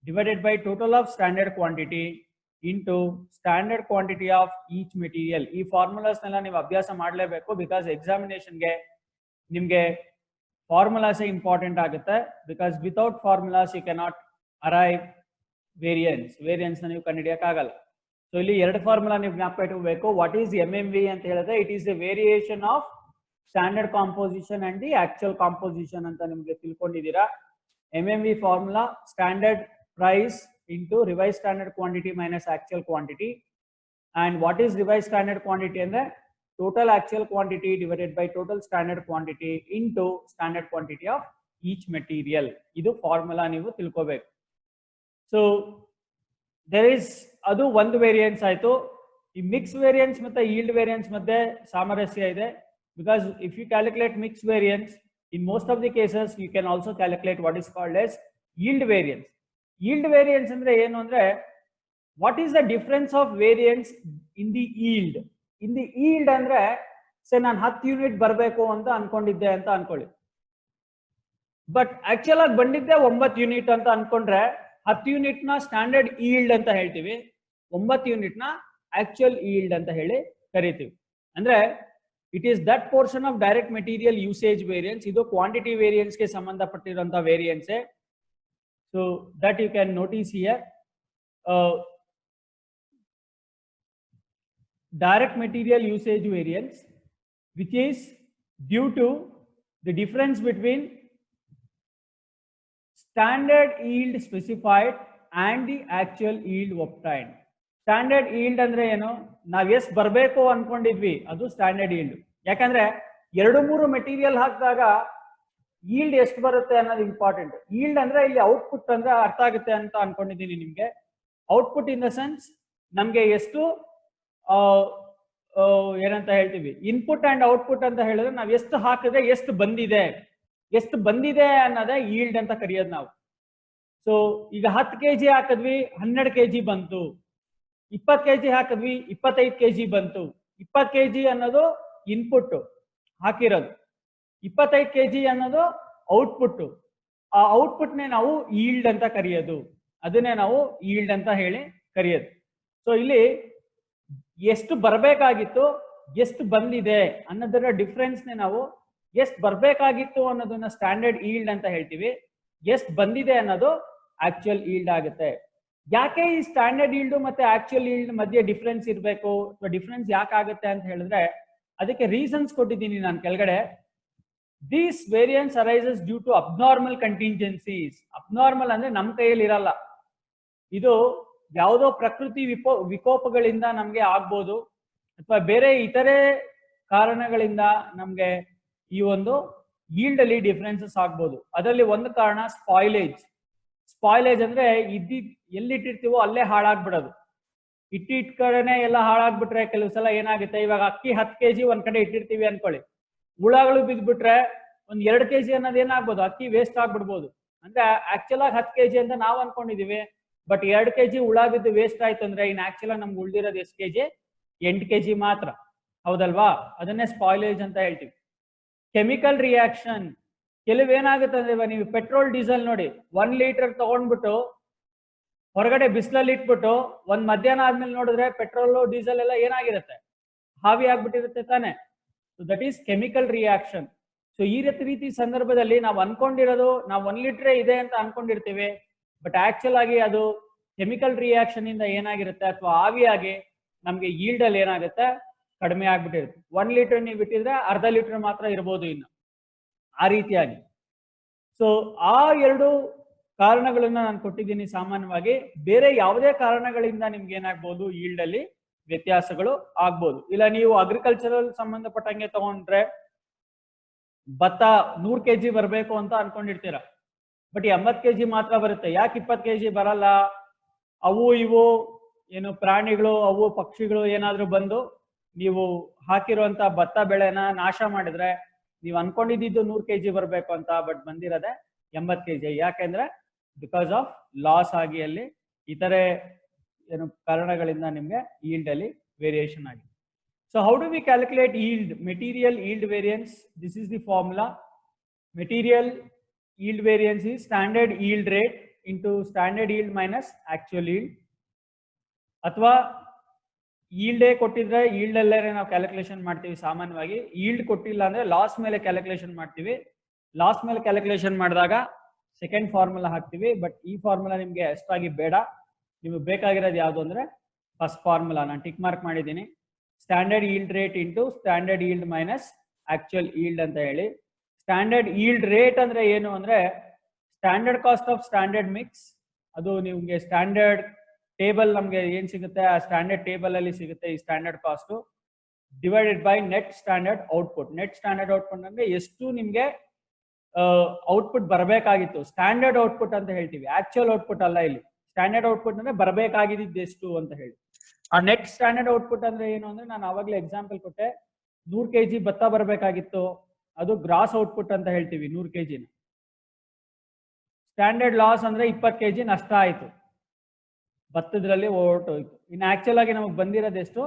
divided by total of standard quantity into standard quantity of each material. ಈ ಫಾರ್ಮುಲಾಸ್ನೆಲ್ಲ ನೀವು ಅಭ್ಯಾಸ ಮಾಡಲೇಬೇಕು, ಬಿಕಾಸ್ ಎಕ್ಸಾಮಿನೇಷನ್ಗೆ ನಿಮಗೆ ಫಾರ್ಮುಲಾಸೇ ಇಂಪಾರ್ಟೆಂಟ್ ಆಗುತ್ತೆ. Because without formulas you cannot arrive variance ನೀವು ಕಂಡುಹಿಡಿಯಕ್ಕಾಗಲ್ಲ. ಸೊ ಇಲ್ಲಿ ಎರಡು ಫಾರ್ಮುಲಾ ನೀವು ಜ್ಞಾಪಕ ಇಟ್ಕೋಬೇಕು. ವಾಟ್ ಈಸ್ MMV ಅಂತ ಹೇಳಿದ್ರೆ it is the variation of standard composition and the actual composition ಅಂತ ನಿಮ್ಗೆ ತಿಳ್ಕೊಂಡಿದ್ದೀರಾ. MMV formula standard price into revise standard quantity minus actual quantity. And what is revise standard quantity ಅಂದ್ರೆ total actual quantity divided by total standard quantity into standard quantity of each material. ಇದು ಫಾರ್ಮುಲಾ ನೀವು ತಿಳ್ಕೋಬೇಕು. ಸೊ ದೇರ್ ಇಸ್ ಅದು ಒಂದು ವೇರಿಯನ್ಸ್ ಆಯ್ತು. ಈ ಮಿಕ್ಸ್ ವೇರಿಯನ್ಸ್ ಮತ್ತೆ ಈಲ್ಡ್ ವೇರಿಯನ್ಸ್ ಮಧ್ಯೆ ಸಾಮರಸ್ಯ ಇದೆ. Because if you calculate mix variance in most of the cases you can also calculate what is called as yield variance. Yield variance ಅಂದ್ರೆ ಏನು ಅಂದ್ರೆ what is the difference of variance in the yield. In the yield ಅಂದ್ರೆ ಸೇ ನಾನು 10 ಯೂನಿಟ್ ಬರಬೇಕು ಅಂತ ಅನ್ಕೊಂಡಿದ್ದೆ ಅಂತ ಅನ್ಕೊಳ್ಳಿ. ಬಟ್ ಆಕ್ಚುಯಲ್ ಆಗಿ ಬಂದಿದ್ದೆ 9 ಯೂನಿಟ್ ಅಂತ ಅನ್ಕೊಂಡ್ರೆ 10 ಯೂನಿಟ್ ನ ಸ್ಟ್ಯಾಂಡರ್ಡ್ ಈಲ್ಡ್ ಅಂತ ಹೇಳ್ತೀವಿ, 9 ಯೂನಿಟ್ ನ ಆಕ್ಚುಯಲ್ ಈಲ್ಡ್ ಅಂತ ಹೇಳಿ ಕರಿತೀವಿ. ಅಂದ್ರೆ it is that portion of direct material usage variance. ಇದು ಕ್ವಾಂಟಿಟಿ ವೇರಿಯನ್ಸ್ ಗೆ ಸಂಬಂಧಪಟ್ಟಿರುವಂತಹ variance. So that you can notice here. Direct material usage variance, which is due to the difference between standard yield specified and the actual yield obtained. Standard yield ಅಂದ್ರೆ ಏನು, ನಾವ್ ಎಷ್ಟು ಬರಬೇಕು ಅನ್ಕೊಂಡಿದ್ವಿ ಅದು ಸ್ಟ್ಯಾಂಡರ್ಡ್ yield. ಯಾಕಂದ್ರೆ 2-3 ಮೆಟೀರಿಯಲ್ ಹಾಕಿದಾಗ yield ಎಷ್ಟು ಬರುತ್ತೆ ಅನ್ನೋದು ಇಂಪಾರ್ಟೆಂಟ್. yield ಅಂದ್ರೆ ಇಲ್ಲಿ ಔಟ್ಪುಟ್ ಅಂದ್ರೆ ಅರ್ಥ ಆಗುತ್ತೆ ಅಂತ ಅನ್ಕೊಂಡಿದ್ದೀನಿ ನಿಮ್ಗೆ. ಔಟ್ಪುಟ್ ಇನ್ ದ ಸೆನ್ಸ್ ನಮ್ಗೆ ಎಷ್ಟು ಏನಂತ ಹೇಳ್ತೀವಿ, ಇನ್ಪುಟ್ ಅಂಡ್ ಔಟ್ಪುಟ್ ಅಂತ ಹೇಳಿದ್ರೆ ನಾವ್ ಎಷ್ಟು ಹಾಕಿದ್ರೆ ಎಷ್ಟು ಬಂದಿದೆ ಅನ್ನೋದೇ ಈಲ್ಡ್ ಅಂತ ಕರೆಯೋದು ನಾವು. ಸೊ ಈಗ 10 kg ಹಾಕಿದ್ವಿ 12 kg ಬಂತು, 20 kg ಹಾಕಿದ್ವಿ 25 kg ಬಂತು. 20 kg ಅನ್ನೋದು ಇನ್ಪುಟ್ ಹಾಕಿರೋದು, 25 kg ಅನ್ನೋದು ಔಟ್ಪುಟ್. ಆ ಔಟ್ಪುಟ್ನೇ ನಾವು ಈಲ್ಡ್ ಅಂತ ಕರೆಯೋದು, ಅದನ್ನೇ ನಾವು ಈಲ್ಡ್ ಅಂತ ಹೇಳಿ ಕರೆಯೋದು. ಸೊ ಇಲ್ಲಿ ಎಷ್ಟು ಬರಬೇಕಾಗಿತ್ತು ಎಷ್ಟು ಬಂದಿದೆ ಅನ್ನೋದರ ಡಿಫ್ರೆನ್ಸ್ನೇ ನಾವು ಎಷ್ಟು ಬರಬೇಕಾಗಿತ್ತು ಅನ್ನೋದನ್ನ ಸ್ಟ್ಯಾಂಡರ್ಡ್ ಈಲ್ಡ್ ಅಂತ ಹೇಳ್ತೀವಿ, ಎಷ್ಟು ಬಂದಿದೆ ಅನ್ನೋದು ಆಕ್ಚುಯಲ್ ಈಲ್ಡ್ ಆಗುತ್ತೆ. ಯಾಕೆ ಈ ಸ್ಟ್ಯಾಂಡರ್ಡ್ ಈಲ್ಡ್ ಮತ್ತೆ ಆಕ್ಚುಯಲ್ ಈಲ್ಡ್ ಮಧ್ಯೆ ಡಿಫ್ರೆನ್ಸ್ ಇರಬೇಕು ಅಥವಾ ಡಿಫ್ರೆನ್ಸ್ ಯಾಕೆ ಆಗುತ್ತೆ ಅಂತ ಹೇಳಿದ್ರೆ ಅದಕ್ಕೆ ರೀಸನ್ಸ್ ಕೊಟ್ಟಿದ್ದೀನಿ ನಾನು ಕೆಳಗಡೆ. This variance arises due to abnormal contingencies. Abnormal ಅಂದ್ರೆ ನಮ್ಮ ಕೈಯಲ್ಲಿ ಇರಲ್ಲ, ಇದು ಯಾವುದೋ ಪ್ರಕೃತಿ ವಿಕೋಪಗಳಿಂದ ನಮ್ಗೆ ಆಗ್ಬೋದು ಅಥವಾ ಬೇರೆ ಇತರೆ ಕಾರಣಗಳಿಂದ ನಮ್ಗೆ ಈ ಒಂದು ಈಲ್ಡ್ ಅಲ್ಲಿ ಡಿಫ್ರೆನ್ಸಸ್ ಆಗ್ಬೋದು. ಅದರಲ್ಲಿ ಒಂದು ಕಾರಣ ಸ್ಪಾಯ್ಲೇಜ್ ಅಂದ್ರೆ ಎಲ್ಲಿಟ್ಟಿರ್ತೀವೋ ಅಲ್ಲೇ ಹಾಳಾಗ್ಬಿಡೋದು. ಇಟ್ಟಿಟ್ ಕಡೆನೆ ಎಲ್ಲ ಹಾಳಾಗ್ಬಿಟ್ರೆ ಕೆಲವು ಸಲ ಏನಾಗುತ್ತೆ, ಇವಾಗ ಅಕ್ಕಿ 10 kg ಒಂದ್ ಕಡೆ ಇಟ್ಟಿರ್ತೀವಿ ಅನ್ಕೊಳ್ಳಿ, ಹುಳಗಳು ಬಿದ್ಬಿಟ್ರೆ ಒಂದ್ 2 kg ಅನ್ನೋದು ಏನಾಗ್ಬೋದು, ಅಕ್ಕಿ ವೇಸ್ಟ್ ಆಗ್ಬಿಡ್ಬೋದು. ಅಂದ್ರೆ ಆಕ್ಚುಲ್ ಆಗಿ 10 kg ಅಂತ ನಾವು ಅನ್ಕೊಂಡಿದೀವಿ, ಬಟ್ 2 kg ಹುಳ ಬಿದ್ದು ವೇಸ್ಟ್ ಆಯ್ತು ಅಂದ್ರೆ ಇನ್ ಆಕ್ಚುಲ್ ನಮ್ಗೆ ಉಳ್ದಿರೋದು ಎಷ್ಟು kg, 8 kg ಮಾತ್ರ. ಹೌದಲ್ವಾ? ಅದನ್ನೇ ಸ್ಪಾಯ್ಲೇಜ್ ಅಂತ ಹೇಳ್ತೀವಿ. ಕೆಮಿಕಲ್ ರಿಯಾಕ್ಷನ್, ಕೆಲವೇನಾಗುತ್ತೆ ಅಂದ್ರೆ ಇವಾಗ ನೀವು ಪೆಟ್ರೋಲ್ ಡೀಸೆಲ್ ನೋಡಿ, 1 ಲೀಟರ್ ತಗೊಂಡ್ಬಿಟ್ಟು ಹೊರಗಡೆ ಬಿಸಿಲಲ್ಲಿ ಇಟ್ಬಿಟ್ಟು ಒಂದ್ ಮಧ್ಯಾಹ್ನ ಆದ್ಮೇಲೆ ನೋಡಿದ್ರೆ ಪೆಟ್ರೋಲ್ ಡೀಸೆಲ್ ಎಲ್ಲ ಏನಾಗಿರುತ್ತೆ, ಹಾವಿ ಆಗ್ಬಿಟ್ಟಿರುತ್ತೆ ತಾನೆ. So that is chemical reaction. So ಈ ರೀತಿ ಸಂದರ್ಭದಲ್ಲಿ ನಾವು ಅನ್ಕೊಂಡಿರೋದು ನಾವು 1 ಲೀಟರ್ ಇದೆ ಅಂತ ಅನ್ಕೊಂಡಿರ್ತೀವಿ, ಬಟ್ ಆಕ್ಚುಲ್ ಆಗಿ ಅದು ಕೆಮಿಕಲ್ ರಿಯಾಕ್ಷನ್ ಇಂದ ಏನಾಗಿರುತ್ತೆ ಅಥವಾ ಆವಿಯಾಗಿ ನಮ್ಗೆ ಈಲ್ಡ್ ಅಲ್ಲಿ ಏನಾಗುತ್ತೆ, ಕಡಿಮೆ ಆಗ್ಬಿಟ್ಟಿರುತ್ತೆ. 1 ಲೀಟರ್ ನೀವು ಬಿಟ್ಟಿದ್ರೆ ಅರ್ಧ ಲೀಟರ್ ಮಾತ್ರ ಇರ್ಬೋದು ಇನ್ನು, ಆ ರೀತಿಯಾಗಿ. ಸೊ ಆ 2 ಕಾರಣಗಳನ್ನ ನಾನು ಕೊಟ್ಟಿದ್ದೀನಿ. ಸಾಮಾನ್ಯವಾಗಿ ಬೇರೆ ಯಾವುದೇ ಕಾರಣಗಳಿಂದ ನಿಮ್ಗೆ ಏನಾಗ್ಬೋದು, ಈಲ್ಡ್ ಅಲ್ಲಿ ವ್ಯತ್ಯಾಸಗಳು ಆಗ್ಬೋದು. ಇಲ್ಲ ನೀವು ಅಗ್ರಿಕಲ್ಚರಲ್ ಸಂಬಂಧಪಟ್ಟಂಗೆ ತಗೊಂಡ್ರೆ ಭತ್ತ 100 kg ಬರಬೇಕು ಅಂತ ಅನ್ಕೊಂಡಿರ್ತೀರ, ಬಟ್ 80 kg ಮಾತ್ರ ಬರುತ್ತೆ. ಯಾಕೆ 20 kg ಬರಲ್ಲ? ಅವು ಇವು ಏನು ಪ್ರಾಣಿಗಳು, ಅವು ಪಕ್ಷಿಗಳು ಏನಾದ್ರು ಬಂದು ನೀವು ಹಾಕಿರುವಂತ ಭತ್ತ ಬೆಳೆನ ನಾಶ ಮಾಡಿದ್ರೆ ನೀವು ಅನ್ಕೊಂಡಿದ್ದು 100 kg ಬರಬೇಕು ಅಂತ, ಬಟ್ ಬಂದಿರೋದೆ 80 kg. ಯಾಕೆಂದ್ರೆ ಬಿಕಾಸ್ ಆಫ್ ಲಾಸ್ ಆಗಿ ಅಲ್ಲಿ ಇತರೆ ಏನು ಕಾರಣಗಳಿಂದ ನಿಮ್ಗೆ ಈಲ್ಡ್ ಅಲ್ಲಿ ವೇರಿಯೇಷನ್ ಆಗಿದೆ. So how do we calculate yield? Material yield variance, this is the formula. Material yield variance is standard yield rate into standard yield minus actual yield. ಅಥವಾ yield ಕೊಟ್ಟಿದ್ರೆ yield ಅಲ್ಲೇ ನಾವು ಕ್ಯಾಲ್ಕುಲೇಷನ್ ಮಾಡ್ತೀವಿ ಸಾಮಾನ್ಯವಾಗಿ. yield ಕೊಟ್ಟಿಲ್ಲ ಅಂದ್ರೆ ಲಾಸ್ ಮೇಲೆ ಕ್ಯಾಲ್ಕುಲೇಷನ್ ಮಾಡ್ತೀವಿ. ಲಾಸ್ ಮೇಲೆ ಕ್ಯಾಲ್ಕುಲೇಷನ್ ಮಾಡಿದಾಗ ಸೆಕೆಂಡ್ ಫಾರ್ಮುಲಾ ಹಾಕ್ತೀವಿ, ಬಟ್ ಈ ಫಾರ್ಮುಲಾ ನಿಮ್ಗೆ ಅಷ್ಟಾಗಿ ಬೇಡ. ನಿಮಗೆ ಬೇಕಾಗಿರೋದು ಯಾವುದು ಅಂದರೆ ಫಸ್ಟ್ ಫಾರ್ಮುಲಾ ನಾನು ಟಿಕ್ ಮಾರ್ಕ್ ಮಾಡಿದ್ದೀನಿ. Standard yield rate into standard yield minus actual yield ಅಂತ ಹೇಳಿ. ಸ್ಟ್ಯಾಂಡರ್ಡ್ ಈಲ್ಡ್ ರೇಟ್ ಅಂದರೆ ಏನು ಅಂದರೆ standard cost of standard mix. ಅದು ನಿಮಗೆ ಸ್ಟ್ಯಾಂಡರ್ಡ್ ಟೇಬಲ್ ನಮಗೆ ಏನು ಸಿಗುತ್ತೆ ಆ ಸ್ಟ್ಯಾಂಡರ್ಡ್ ಟೇಬಲ್ ಅಲ್ಲಿ ಸಿಗುತ್ತೆ ಈ standard cost, divided by net standard output. Net standard output ಅಂದರೆ ಎಷ್ಟು ನಿಮಗೆ ಔಟ್ಪುಟ್ ಬರಬೇಕಾಗಿತ್ತು, ಸ್ಟ್ಯಾಂಡರ್ಡ್ ಔಟ್ಪುಟ್ ಅಂತ ಹೇಳ್ತೀವಿ, ಆಕ್ಚುಯಲ್ ಔಟ್ಪುಟ್ ಅಲ್ಲ. ಇಲ್ಲಿ ಸ್ಟ್ಯಾಂಡರ್ಡ್ ಔಟ್ಪುಟ್ ಅಂದ್ರೆ ಬರಬೇಕಾಗಿದ್ದು ಎಷ್ಟು ಅಂತ ಹೇಳಿ. ಆ ನೆಟ್ ಸ್ಟ್ಯಾಂಡರ್ಡ್ ಔಟ್ಪುಟ್ ಅಂದ್ರೆ ಏನು ಅಂದ್ರೆ ನಾನು ಆವಾಗಲೇ ಎಕ್ಸಾಂಪಲ್ ಕೊಟ್ಟೆ, 100 kg ಭತ್ತ ಬರಬೇಕಾಗಿತ್ತು, ಅದು ಗ್ರಾಸ್ ಔಟ್ಪುಟ್ ಅಂತ ಹೇಳ್ತೀವಿ 100 kg. ಸ್ಟ್ಯಾಂಡರ್ಡ್ ಲಾಸ್ ಅಂದ್ರೆ 20 kg ನಷ್ಟ ಆಯಿತು, ಭತ್ತದ್ರಲ್ಲಿ ಹೊರಟೋಯ್ತು. ಇನ್ನು ಆಕ್ಚುಲ್ ಆಗಿ ನಮಗೆ ಬಂದಿರೋದು ಎಷ್ಟು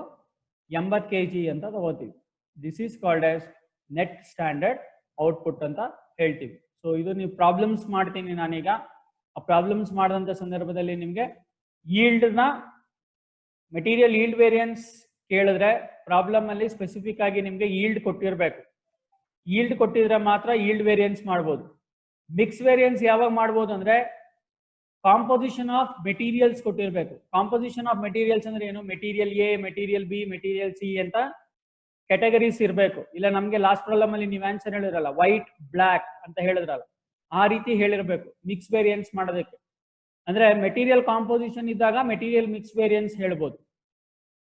80 kg ಅಂತ ತಗೋತೀವಿ. This is called as net standard output ಅಂತ ಹೇಳ್ತೀವಿ. ಸೊ ಇದು ನೀವು ಪ್ರಾಬ್ಲಮ್ಸ್ ಮಾಡ್ತೀನಿ ನಾನೀಗ. ಆ ಪ್ರಾಬ್ಲಮ್ಸ್ ಮಾಡಿದಂಥ ಸಂದರ್ಭದಲ್ಲಿ ನಿಮಗೆ ಈಲ್ಡ್ನ ಮೆಟೀರಿಯಲ್ ಈಲ್ಡ್ ವೇರಿಯನ್ಸ್ ಕೇಳಿದ್ರೆ ಪ್ರಾಬ್ಲಮ್ ಅಲ್ಲಿ ಸ್ಪೆಸಿಫಿಕ್ ಆಗಿ ನಿಮಗೆ ಈಲ್ಡ್ ಕೊಟ್ಟಿರಬೇಕು. ಈಲ್ಡ್ ಕೊಟ್ಟಿದ್ರೆ ಮಾತ್ರ ಈಲ್ಡ್ ವೇರಿಯನ್ಸ್ ಮಾಡ್ಬೋದು. ಮಿಕ್ಸ್ ವೇರಿಯನ್ಸ್ ಯಾವಾಗ ಮಾಡ್ಬೋದು ಅಂದ್ರೆ ಕಾಂಪೋಸಿಷನ್ ಆಫ್ ಮೆಟೀರಿಯಲ್ಸ್ ಕೊಟ್ಟಿರಬೇಕು. ಕಾಂಪೋಸಿಷನ್ ಆಫ್ ಮೆಟೀರಿಯಲ್ಸ್ ಅಂದ್ರೆ ಏನು, material A, material B, material C ಅಂತ ಕ್ಯಾಟಗರೀಸ್ ಇರಬೇಕು. ಇಲ್ಲ ನಮಗೆ ಲಾಸ್ಟ್ ಪ್ರಾಬ್ಲಮ್ ಅಲ್ಲಿ ನೀವು ಆನ್ಸರ್ ಹೇಳಿದ್ರಲ್ಲ ವೈಟ್ ಬ್ಲ್ಯಾಕ್ ಅಂತ ಹೇಳಿದ್ರಲ್ಲ, ಆ ರೀತಿ ಹೇಳಿರಬೇಕು ಮಿಕ್ಸ್ ವೇರಿಯನ್ಸ್ ಮಾಡೋದಕ್ಕೆ. ಅಂದ್ರೆ ಮೆಟೀರಿಯಲ್ ಕಾಂಪೋಸಿಷನ್ ಇದ್ದಾಗ ಮೆಟೀರಿಯಲ್ ಮಿಕ್ಸ್ ವೇರಿಯನ್ಸ್ ಹೇಳ್ಬೋದು,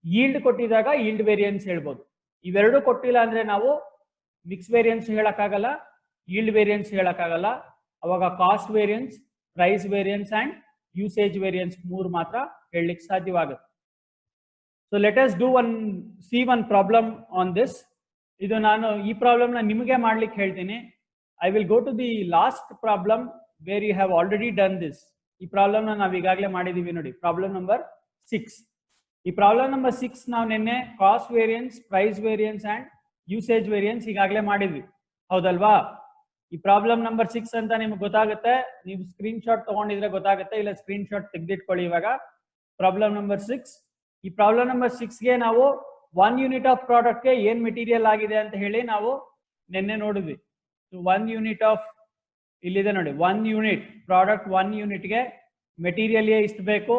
ಈಲ್ಡ್ ಕೊಟ್ಟಿದ್ದಾಗ ಈಲ್ಡ್ ವೇರಿಯನ್ಸ್ ಹೇಳ್ಬೋದು. ಇವೆರಡು ಕೊಟ್ಟಿಲ್ಲ ಅಂದ್ರೆ ನಾವು ಮಿಕ್ಸ್ ವೇರಿಯನ್ಸ್ ಹೇಳಕ್ಕಾಗಲ್ಲ, ಈಲ್ಡ್ ವೇರಿಯನ್ಸ್ ಹೇಳಕ್ಕಾಗಲ್ಲ. ಅವಾಗ cost variance, price variance and usage variance 3 ಮಾತ್ರ ಹೇಳಲಿಕ್ಕೆ ಸಾಧ್ಯವಾಗುತ್ತೆ. So let us do see one problem on this. ಇದು ನಾನು ಈ ಪ್ರಾಬ್ಲಮ್ ನ ನಿಮಗೆ ಮಾಡ್ಲಿಕ್ಕೆ ಹೇಳ್ತೀನಿ. I will go to the last problem where you have already done this. ಈ ಪ್ರಾಬ್ಲಮ್ ನ ನಾವು ಈಗಾಗಲೇ ಮಾಡಿದೀವಿ ನೋಡಿ, ಪ್ರಾಬ್ಲಮ್ ನಂಬರ್ 6. ಈ ಪ್ರಾಬ್ಲಮ್ ನಂಬರ್ 6 ನಾವು ನಿನ್ನೆ cost variance, price variance and usage variance ಈಗಾಗಲೇ ಮಾಡಿದ್ವಿ, ಹೌದಲ್ವಾ? ಈ ಪ್ರಾಬ್ಲಮ್ ನಂಬರ್ 6 ಅಂತ ನಿಮ್ಗೆ ಗೊತ್ತಾಗುತ್ತೆ. ನೀವು ಸ್ಕ್ರೀನ್ ಶಾಟ್ ತಗೊಂಡಿದ್ರೆ ಗೊತ್ತಾಗುತ್ತೆ, ಇಲ್ಲ ಸ್ಕ್ರೀನ್ ಶಾಟ್ ತೆಗೆದಿಟ್ಕೊಳ್ಳಿ. ಇವಾಗ ಪ್ರಾಬ್ಲಮ್ ನಂಬರ್ 6. ಈ ಪ್ರಾಬ್ಲಮ್ ನಂಬರ್ 6ಗೆ ನಾವು 1 ಯೂನಿಟ್ ಆಫ್ ಪ್ರಾಡಕ್ಟ್ಗೆ ಏನ್ ಮೆಟೀರಿಯಲ್ ಆಗಿದೆ ಅಂತ ಹೇಳಿ ನಾವು ನಿನ್ನೆ ನೋಡಿದ್ವಿ. 1 ಯೂನಿಟ್ ಆಫ್, ಇಲ್ಲಿದೆ ನೋಡಿ, 1 ಯೂನಿಟ್ ಪ್ರಾಡಕ್ಟ್, 1 ಯೂನಿಟ್ಗೆ ಮೆಟೀರಿಯಲ್ ಎ ಇಷ್ಟು ಬೇಕು,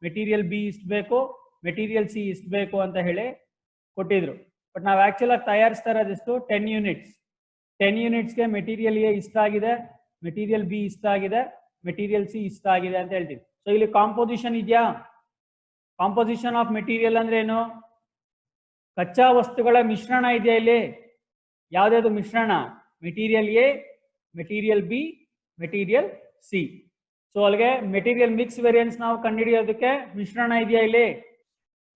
ಮೆಟೀರಿಯಲ್ ಬಿ ಇಷ್ಟು ಬೇಕು, ಮೆಟೀರಿಯಲ್ ಸಿ ಇಷ್ಟು ಬೇಕು ಅಂತ ಹೇಳಿ ಕೊಟ್ಟಿದ್ರು. ಬಟ್ ನಾವು ಆಕ್ಚುಲ್ ಆಗಿ ತಯಾರಿಸ್ತಾ ಇರೋದಿಷ್ಟು 10 ಯೂನಿಟ್ಸ್. 10 ಯೂನಿಟ್ಸ್ಗೆ ಮೆಟೀರಿಯಲ್ ಎ ಇಷ್ಟ ಆಗಿದೆ, ಮೆಟೀರಿಯಲ್ ಬಿ ಇಷ್ಟ ಆಗಿದೆ, ಮೆಟೀರಿಯಲ್ ಸಿ ಇಷ್ಟ ಆಗಿದೆ ಅಂತ ಹೇಳ್ತೀವಿ. ಸೊ ಇಲ್ಲಿ ಕಾಂಪೋಸಿಷನ್ ಇದೆಯಾ? ಕಾಂಪೋಸಿಷನ್ ಆಫ್ ಮೆಟೀರಿಯಲ್ ಅಂದ್ರೆ ಏನು? ಕಚ್ಚಾ ವಸ್ತುಗಳ ಮಿಶ್ರಣ ಇದೆಯಾ ಇಲ್ಲಿ? ಯಾವ್ದಾದ್ರು ಮಿಶ್ರಣ? Material A, material B, material C. So ಅಲ್ಲಿಗೆ ಮೆಟೀರಿಯಲ್ ಮಿಕ್ಸ್ ವೇರಿಯನ್ಸ್ ನಾವು ಕಂಡುಹಿಡಿಯೋದಕ್ಕೆ ಮಿಶ್ರಣ ಇದೆಯಾ ಇಲ್ಲಿ?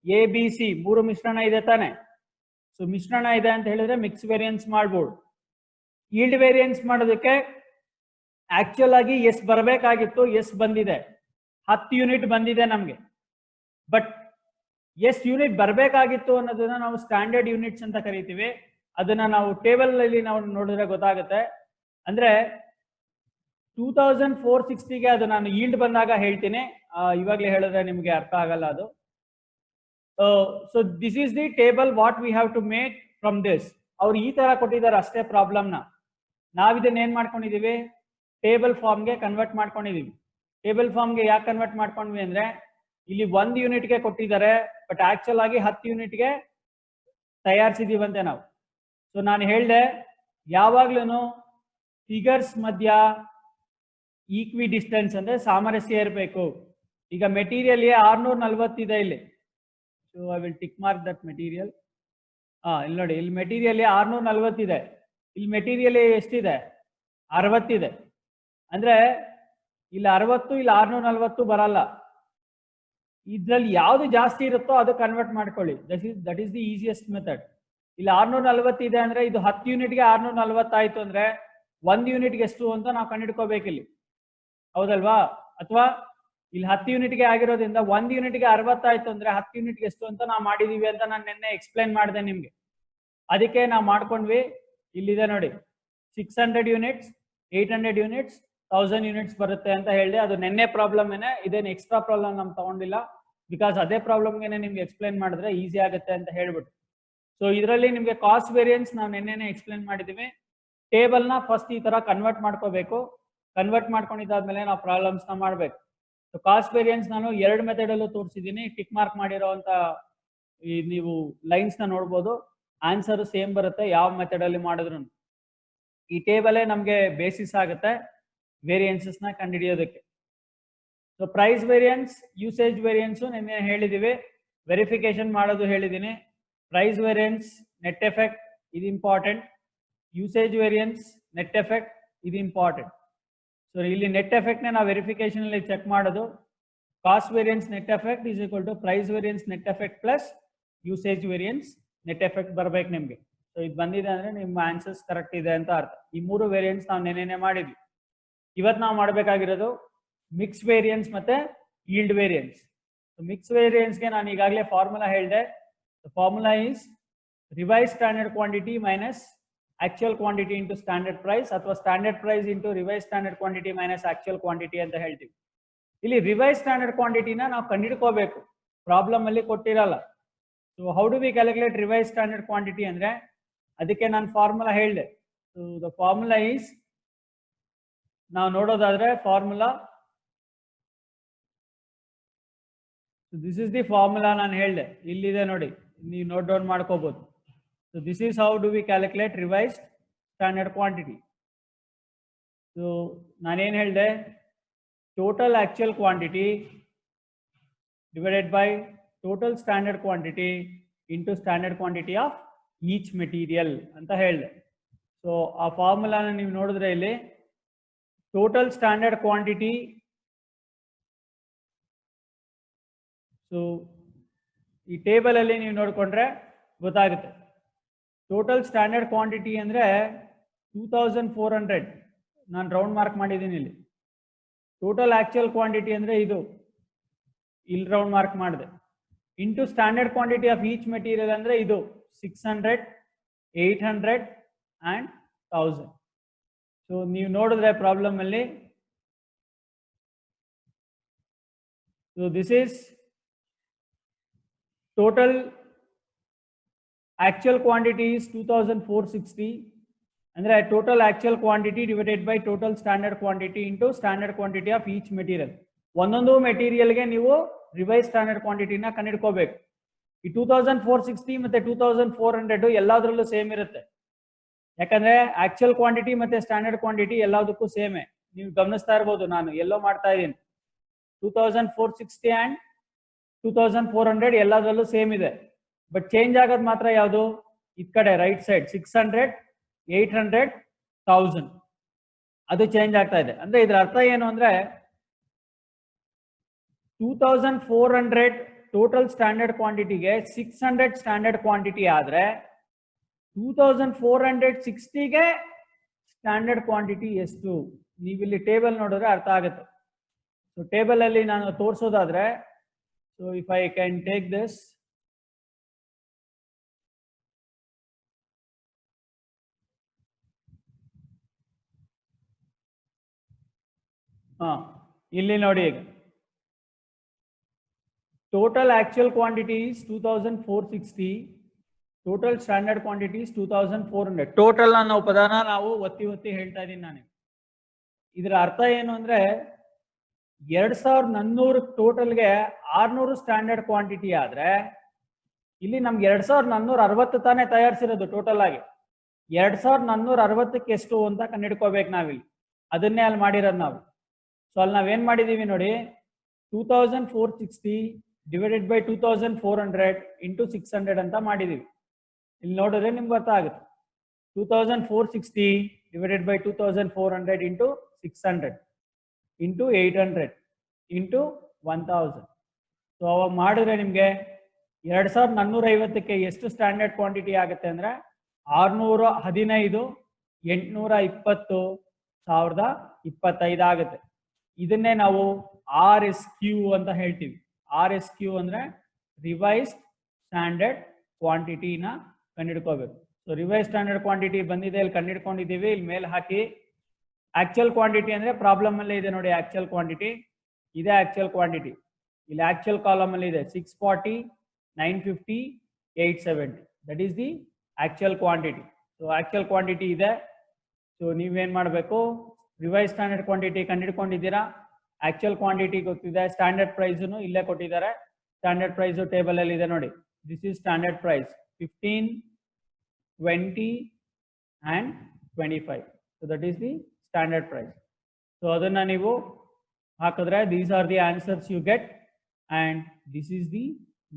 ಎ ಬಿ ಸಿ 3 ಮಿಶ್ರಣ ಇದೆ ತಾನೆ. ಸೊ ಮಿಶ್ರಣ ಇದೆ ಅಂತ ಹೇಳಿದ್ರೆ ಮಿಕ್ಸ್ ವೇರಿಯನ್ಸ್ ಮಾಡ್ಬೋದು. ಈಲ್ಡ್ ವೇರಿಯನ್ಸ್ ಮಾಡೋದಕ್ಕೆ ಆಕ್ಚುಲ್ ಆಗಿ ಎಷ್ಟು ಬರಬೇಕಾಗಿತ್ತು, ಎಷ್ಟು ಬಂದಿದೆ? 10 ಯೂನಿಟ್ ಬಂದಿದೆ ನಮಗೆ. ಬಟ್ ಎಷ್ಟು ಯೂನಿಟ್ ಬರಬೇಕಾಗಿತ್ತು ಅನ್ನೋದನ್ನ ನಾವು ಸ್ಟ್ಯಾಂಡರ್ಡ್ ಯೂನಿಟ್ಸ್ ಅಂತ ಕರಿತೀವಿ. ಅದನ್ನ ನಾವು ಟೇಬಲ್ ಅಲ್ಲಿ ನಾವು ನೋಡಿದ್ರೆ ಗೊತ್ತಾಗುತ್ತೆ. ಅಂದ್ರೆ 2460ಗೆ ಅದು ನಾನು ಈಲ್ಡ್ ಬಂದಾಗ ಹೇಳ್ತೀನಿ, ಇವಾಗಲೇ ಹೇಳಿದ್ರೆ ನಿಮಗೆ ಅರ್ಥ ಆಗಲ್ಲ ಅದು. So this is the table what we have to make from this. ಅವ್ರು ಈ ತರ ಕೊಟ್ಟಿದ್ದಾರೆ ಅಷ್ಟೇ ಪ್ರಾಬ್ಲಮ್ನ. ನಾವಿದನ್ನ ಏನ್ ಮಾಡ್ಕೊಂಡಿದೀವಿ? ಟೇಬಲ್ ಫಾರ್ಮ್ಗೆ ಕನ್ವರ್ಟ್ ಮಾಡ್ಕೊಂಡಿದೀವಿ. ಟೇಬಲ್ ಫಾರ್ಮ್ಗೆ ಯಾಕೆ ಕನ್ವರ್ಟ್ ಮಾಡ್ಕೊಂಡ್ವಿ ಅಂದ್ರೆ ಇಲ್ಲಿ 1 ಯೂನಿಟ್ಗೆ ಕೊಟ್ಟಿದ್ದಾರೆ, ಬಟ್ ಆಕ್ಚುಲ್ ಆಗಿ 10 ಯೂನಿಟ್ಗೆ ತಯಾರಿಸಿದೀವಂತೆ ನಾವು. ಸೊ ನಾನು ಹೇಳ್ದೆ ಯಾವಾಗ್ಲೂ ಫಿಗರ್ಸ್ ಮಧ್ಯ ಈಕ್ವಿ ಡಿಸ್ಟೆನ್ಸ್ ಅಂದ್ರೆ ಸಾಮರಸ್ಯ ಇರಬೇಕು. ಈಗ ಮೆಟೀರಿಯಲ್ 640 ಇದೆ ಇಲ್ಲಿ. So I will tick mark that material. ಇಲ್ಲಿ ನೋಡಿ, ಇಲ್ಲಿ ಮೆಟೀರಿಯಲ್ 640 ಇದೆ, ಇಲ್ಲಿ ಮೆಟೀರಿಯಲ್ ಎಷ್ಟಿದೆ? 60 ಇದೆ. ಅಂದ್ರೆ ಇಲ್ಲಿ 60, ಇಲ್ಲಿ 640 ಬರಲ್ಲ. ಇದ್ರಲ್ಲಿ ಯಾವ್ದು ಜಾಸ್ತಿ ಇರುತ್ತೋ ಅದು ಕನ್ವರ್ಟ್ ಮಾಡ್ಕೊಳ್ಳಿ. That is the easiest method. ಇಲ್ಲಿ 640 ಇದೆ ಅಂದ್ರೆ ಇದು 10 ಯೂನಿಟ್ಗೆ 640 ಆಯ್ತು ಅಂದ್ರೆ 1 ಯೂನಿಟ್ಗೆ ಎಷ್ಟು ಅಂತ ನಾವು ಕಂಡುಹಿಡ್ಕೋಬೇಕಿಲ್ಲಿ, ಹೌದಲ್ವಾ? ಅಥವಾ ಇಲ್ಲಿ 10 ಯೂನಿಟ್ಗೆ ಆಗಿರೋದ್ರಿಂದ 1 ಯೂನಿಟ್ಗೆ 60 ಆಯ್ತು ಅಂದ್ರೆ 10 ಯೂನಿಟ್ಗೆ ಎಷ್ಟು ಅಂತ ನಾವು ಮಾಡಿದೀವಿ ಅಂತ ನಾನು ನಿನ್ನೆ ಎಕ್ಸ್ಪ್ಲೈನ್ ಮಾಡಿದೆ ನಿಮ್ಗೆ. ಅದಕ್ಕೆ ನಾವು ಮಾಡ್ಕೊಂಡ್ವಿ. ಇಲ್ಲಿದೆ ನೋಡಿ, 600 ಯೂನಿಟ್ಸ್, 800 ಯೂನಿಟ್ಸ್, 1000 ಯೂನಿಟ್ಸ್ ಬರುತ್ತೆ ಅಂತ ಹೇಳಿದೆ. ಅದು ನಿನ್ನೆ ಪ್ರಾಬ್ಲಮ್ ಏನೇ, ಇದೇನು ಎಕ್ಸ್ಟ್ರಾ ಪ್ರಾಬ್ಲಮ್ ನಮ್ಗೆ ತಗೊಂಡಿಲ್ಲ. ಬಿಕಾಸ್ ಅದೇ ಪ್ರಾಬ್ಲಮ್ಗೆ ನಿಮ್ಗೆ ಎಕ್ಸ್ಪ್ಲೈನ್ ಮಾಡಿದ್ರೆ ಈಸಿ ಆಗುತ್ತೆ ಅಂತ ಹೇಳ್ಬಿಟ್ಟು. ಸೊ ಇದರಲ್ಲಿ ನಿಮ್ಗೆ ಕಾಸ್ಟ್ ವೇರಿಯನ್ಸ್ ನಾವು ನಿನ್ನೆನೆ ಎಕ್ಸ್ಪ್ಲೈನ್ ಮಾಡಿದೀವಿ. ಟೇಬಲ್ನ ಫಸ್ಟ್ ಈ ತರ ಕನ್ವರ್ಟ್ ಮಾಡ್ಕೋಬೇಕು. ಕನ್ವರ್ಟ್ ಮಾಡ್ಕೊಂಡಿದ್ದಾದ್ಮೇಲೆ ನಾವು ಪ್ರಾಬ್ಲಮ್ಸ್ನ ಮಾಡಬೇಕು. ಸೊ ಕಾಸ್ಟ್ ವೇರಿಯನ್ಸ್ ನಾನು 2 ಮೆಥಡ್ ಅಲ್ಲೂ ತೋರಿಸಿದ್ದೀನಿ. ಟಿಕ್ ಮಾರ್ಕ್ ಮಾಡಿರೋಂಥ ಈ ನೀವು ಲೈನ್ಸ್ ನ ನೋಡ್ಬೋದು. ಆನ್ಸರ್ ಸೇಮ್ ಬರುತ್ತೆ ಯಾವ ಮೆಥಡ್ ಅಲ್ಲಿ ಮಾಡಿದ್ರು. ಈ ಟೇಬಲೇ ನಮಗೆ ಬೇಸಿಸ್ ಆಗುತ್ತೆ ವೇರಿಯನ್ಸಸ್ ನ ಕಂಡುಹಿಡಿಯೋದಕ್ಕೆ. So price variance, usage variance ನಿನ್ನೆ ಹೇಳಿದೀವಿ, ವೆರಿಫಿಕೇಶನ್ ಮಾಡೋದು ಹೇಳಿದ್ದೀನಿ. ಪ್ರೈಸ್ ವೇರಿಯನ್ಸ್, ನೆಟ್ ಎಫೆಕ್ಟ್ ಇದು important. Usage variance, net effect ಇದು ಇಂಪಾರ್ಟೆಂಟ್. ಸೊ ಇಲ್ಲಿ ನೆಟ್ ಎಫೆಕ್ಟ್ ನಾವು ವೆರಿಫಿಕೇಶನ್ ಅಲ್ಲಿ ಚೆಕ್ ಮಾಡೋದು. Cost variance net effect is equal to price variance net effect plus usage variance net effect ಬರ್ಬೇಕು ನಿಮ್ಗೆ. ಸೊ ಇದು ಬಂದಿದೆ ಅಂದ್ರೆ ನಿಮ್ಮ ಆನ್ಸರ್ಸ್ ಕರೆಕ್ಟ್ ಇದೆ ಅಂತ ಅರ್ಥ. ಈ 3 ವೇರಿಯನ್ಸ್ ನಾವು ನೆನ್ನೆನೆ ಮಾಡಿದ್ವಿ. ಇವತ್ತು ನಾವು ಮಾಡಬೇಕಾಗಿರೋದು ಮಿಕ್ಸ್ ವೇರಿಯನ್ಸ್ ಮತ್ತೆ ಯೀಲ್ಡ್ ವೇರಿಯನ್ಸ್. ಮಿಕ್ಸ್ ವೇರಿಯನ್ಸ್ಗೆ ನಾನು ಈಗಾಗಲೇ ಫಾರ್ಮುಲಾ ಹೇಳಿದೆ. Formula is revise standard quantity minus actual quantity into standard price, ಅಥವಾ standard price into revise standard quantity minus actual quantity ಅಂತ ಹೇಳ್ತೀವಿ. ಇಲ್ಲಿ ರಿವೈಸ್ ಸ್ಟ್ಯಾಂಡರ್ಡ್ ಕ್ವಾಂಟಿಟಿನ ನಾವು ಕಂಡುಹಿಡ್ಕೋಬೇಕು, ಪ್ರಾಬ್ಲಮ್ ಅಲ್ಲಿ ಕೊಟ್ಟಿರಲ್ಲ. So how do we calculate revise standard quantity ಅಂದ್ರೆ ಅದಕ್ಕೆ ನಾನು ಫಾರ್ಮುಲಾ ಹೇಳಿದೆ. ಸೊ ದ ಫಾರ್ಮುಲಾ ಈಸ್, ನಾವು ನೋಡೋದಾದ್ರೆ formula, this is the formula ನಾನು ಹೇಳಿದೆ, ಇಲ್ಲಿದೆ ನೋಡಿ, ನೀವು ನೋಟ್ ಡೌನ್ ಮಾಡ್ಕೋಬಹುದು. So this is how do we calculate revised standard quantity. So ನಾನೇನು ಹೇಳಿದೆ, total actual quantity divided by total standard quantity into standard quantity of each material ಅಂತ ಹೇಳಿದೆ. ಸೊ ಆ ಫಾರ್ಮುಲಾನ ನೀವು ನೋಡಿದ್ರೆ ಇಲ್ಲಿ ಟೋಟಲ್ ಸ್ಟ್ಯಾಂಡರ್ಡ್ ಕ್ವಾಂಟಿಟಿ, ಸೊ ಈ ಟೇಬಲ್ ಅಲ್ಲಿ ನೀವು ನೋಡಿಕೊಂಡ್ರೆ ಗೊತ್ತಾಗುತ್ತೆ. ಟೋಟಲ್ ಸ್ಟ್ಯಾಂಡರ್ಡ್ ಕ್ವಾಂಟಿಟಿ ಅಂದ್ರೆ 2400, ನಾನು ರೌಂಡ್ ಮಾರ್ಕ್ ಮಾಡಿದ್ದೀನಿ ಇಲ್ಲಿ. ಟೋಟಲ್ ಆಕ್ಚುಯಲ್ ಕ್ವಾಂಟಿಟಿ ಅಂದ್ರೆ ಇದು, ಇಲ್ಲಿ ರೌಂಡ್ ಮಾರ್ಕ್ ಮಾಡಿದೆ. Into standard quantity of each material ಅಂದ್ರೆ ಇದು 600, 800 and 1000. ಸೊ ನೀವು ನೋಡಿದ್ರೆ ಪ್ರಾಬ್ಲಮ್ ಅಲ್ಲಿ, so this is total actual quantity is 2460, ಅಂದ್ರೆ total actual quantity divided by total standard quantity into standard quantity of each material. ಒಂದೊಂದು ಮೆಟೀರಿಯಲ್ಗೆ ನೀವು ರಿವೈಸ್ ಸ್ಟ್ಯಾಂಡರ್ಡ್ ಕ್ವಾಂಟಿಟಿನ ಕಂಡುಹಿಡ್ಕೋಬೇಕು. ಈ 2460 ಮತ್ತೆ 2400 ಎಲ್ಲದರಲ್ಲೂ ಸೇಮ್ ಇರುತ್ತೆ, ಯಾಕಂದ್ರೆ ಆಕ್ಚುಯಲ್ ಕ್ವಾಂಟಿಟಿ ಮತ್ತೆ ಸ್ಟ್ಯಾಂಡರ್ಡ್ ಕ್ವಾಂಟಿಟಿ ಎಲ್ಲದಕ್ಕೂ ಸೇಮೇ. ನೀವು ಗಮನಿಸ್ತಾ ಇರ್ಬೋದು, ನಾನು ಎಲ್ಲೋ ಮಾಡ್ತಾ ಇದ್ದೀನಿ. 2460 and 2400 ಎಲ್ಲದರಲ್ಲೂ ಸೇಮ್ ಇದೆ. ಬಟ್ ಚೇಂಜ್ ಆಗೋದು ಮಾತ್ರ ಯಾವುದು, ಈ ಕಡೆ ರೈಟ್ ಸೈಡ್ 600, 800, 1000 ಅದು ಚೇಂಜ್ ಆಗ್ತಾ ಇದೆ. ಅಂದ್ರೆ ಇದ್ರ ಅರ್ಥ ಏನು ಅಂದ್ರೆ 2400 ಟೋಟಲ್ ಸ್ಟ್ಯಾಂಡರ್ಡ್ ಕ್ವಾಂಟಿಟಿಗೆ 600 ಸ್ಟ್ಯಾಂಡರ್ಡ್ ಕ್ವಾಂಟಿಟಿ ಆದ್ರೆ 2460ಗೆ ಸ್ಟ್ಯಾಂಡರ್ಡ್ ಕ್ವಾಂಟಿಟಿ ಎಷ್ಟು, ನೀವಿಲ್ಲಿ ಟೇಬಲ್ ನೋಡಿದ್ರೆ ಅರ್ಥ ಆಗುತ್ತೆ. ಸೊ ಟೇಬಲ್ ಅಲ್ಲಿ ನಾನು ತೋರಿಸೋದಾದ್ರೆ, so if I can take this, ಇಲ್ಲಿ ನೋಡಿ, ಈಗ total actual quantity is 2460, total standard quantity is 2400. Total ಅನ್ನೋ ಪದನ ನಾವು ಒತ್ತಿ ಒತ್ತಿ ಹೇಳ್ತಾ ಇದ್ದೀನಿ ನಾನು. ಇದರ ಅರ್ಥ ಏನು ಅಂದ್ರೆ 2400 ಟೋಟಲ್ಗೆ 600 ಸ್ಟ್ಯಾಂಡರ್ಡ್ ಕ್ವಾಂಟಿಟಿ ಆದ್ರೆ ಇಲ್ಲಿ ನಮ್ಗೆ 2460 ತಾನೇ ತಯಾರಿಸಿರೋದು ಟೋಟಲ್ ಆಗಿ. 2460ಕ್ಕೆ ಎಷ್ಟು ಅಂತ ಕಂಡುಹಿಡ್ಕೋಬೇಕು ನಾವಿಲ್ಲಿ, ಅದನ್ನೇ ಅಲ್ಲಿ ಮಾಡಿರೋದು ನಾವು. ಸೊ ಅಲ್ಲಿ ನಾವೇನ್ ಮಾಡಿದೀವಿ ನೋಡಿ, 2460 ಡಿವೈಡೆಡ್ ಬೈ 2400 ಇಂಟು 600 ಅಂತ ಮಾಡಿದೀವಿ. ಇಲ್ಲಿ ನೋಡಿದ್ರೆ ನಿಮ್ಗೆ ಅರ್ಥ ಆಗುತ್ತೆ. 2460 divided by 2400 into 600 into 800 into 1000. So ಅವಾಗ ಮಾಡಿದ್ರೆ ನಿಮಗೆ 2450ಕ್ಕೆ ಎಷ್ಟು ಸ್ಟ್ಯಾಂಡರ್ಡ್ ಕ್ವಾಂಟಿಟಿ ಆಗುತ್ತೆ ಅಂದ್ರೆ 615, 820, 1025 ಆಗುತ್ತೆ. ಇದನ್ನೇ ನಾವು RSQ ಅಂತ ಹೇಳ್ತೀವಿ. RSQ ಅಂದ್ರೆ ರಿವೈಸ್ಡ್ ಸ್ಟ್ಯಾಂಡರ್ಡ್ ಕ್ವಾಂಟಿಟಿನ ಕಂಡುಹಿಡ್ಕೋಬೇಕು. ಸೊ ರಿವೈಸ್ ಸ್ಟ್ಯಾಂಡರ್ಡ್ ಕ್ವಾಂಟಿಟಿ ಬಂದಿದೆ, ಇಲ್ಲಿ ಕಂಡುಹಿಡ್ಕೊಂಡಿದ್ದೀವಿ, ಇಲ್ಲಿ ಮೇಲೆ ಹಾಕಿ. ಆಕ್ಚುಯಲ್ ಕ್ವಾಂಟಿಟಿ ಅಂದ್ರೆ ಪ್ರಾಬ್ಲಮ್ ಅಲ್ಲೇ ಇದೆ ನೋಡಿ, ಆಕ್ಚುಯಲ್ ಕ್ವಾಂಟಿಟಿ ಇದೆ. ಆಕ್ಚುಯಲ್ ಕ್ವಾಂಟಿಟಿ ಇಲ್ಲಿ ಆಕ್ಚುಯಲ್ ಕಾಲಮ್ ಅಲ್ಲಿ ಇದೆ 640, 950, 870, that is the actual quantity. So actual quantity ಇದೆ. ಸೊ ನೀವೇನ್ ಮಾಡಬೇಕು, ರಿವೈಸ್ ಸ್ಟ್ಯಾಂಡರ್ಡ್ ಕ್ವಾಂಟಿಟಿ ಕಂಡುಹಿಡ್ಕೊಂಡಿದ್ದೀರಾ, ಆಕ್ಚುಯಲ್ ಕ್ವಾಂಟಿಟಿ ಗೊತ್ತಿದೆ, ಸ್ಟ್ಯಾಂಡರ್ಡ್ ಪ್ರೈಸ್ ಇಲ್ಲೇ ಕೊಟ್ಟಿದ್ದಾರೆ. ಸ್ಟ್ಯಾಂಡರ್ಡ್ ಪ್ರೈಸ್ ಟೇಬಲ್ ಅಲ್ಲಿ ಇದೆ ನೋಡಿ. This is standard price 15, 20 and 25. So that is the standard price. So ಅದನ್ನ ನೀವು ಹಾಕಿದ್ರೆ these are the answers you get and this is the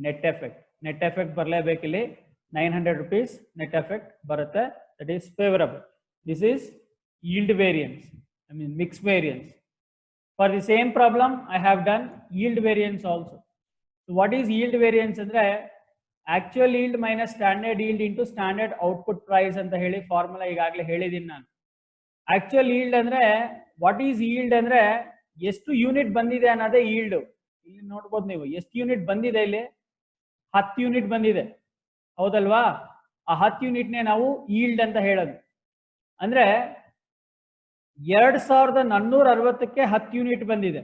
net effect. Net effect ಬರಲೇಬೇಕಿಲ್ಲಿ 900 rupees net effect ಬರುತ್ತೆ. That is favorable. This is yield variance, I mean mix variance. For the same problem I have done yield variance also. So what is yield variance andre actual yield minus standard yield into standard output price ಅಂತ ಹೇಳಿ ಫಾರ್ಮುಲಾ ಈಗಾಗಲೇ ಹೇಳಿದ್ದೀನಿ ನಾನು. ಆಕ್ಚುಯಲ್ yield ಅಂದ್ರೆ ವಾಟ್ ಈಸ್ yield ಅಂದ್ರೆ ಎಷ್ಟು ಯೂನಿಟ್ ಬಂದಿದೆ ಅನ್ನೋದೇ yield. ಇಲ್ಲಿ ನೋಡ್ಬೋದು ನೀವು ಎಷ್ಟು ಯೂನಿಟ್ ಬಂದಿದೆ, ಇಲ್ಲಿ 10 ಯೂನಿಟ್ ಬಂದಿದೆ ಹೌದಲ್ವಾ. ಆ 10 ಯೂನಿಟ್ನೇ ನಾವು yield ಅಂತ ಹೇಳೋದು. ಅಂದ್ರೆ 2460ಕ್ಕೆ 10 ಯೂನಿಟ್ ಬಂದಿದೆ.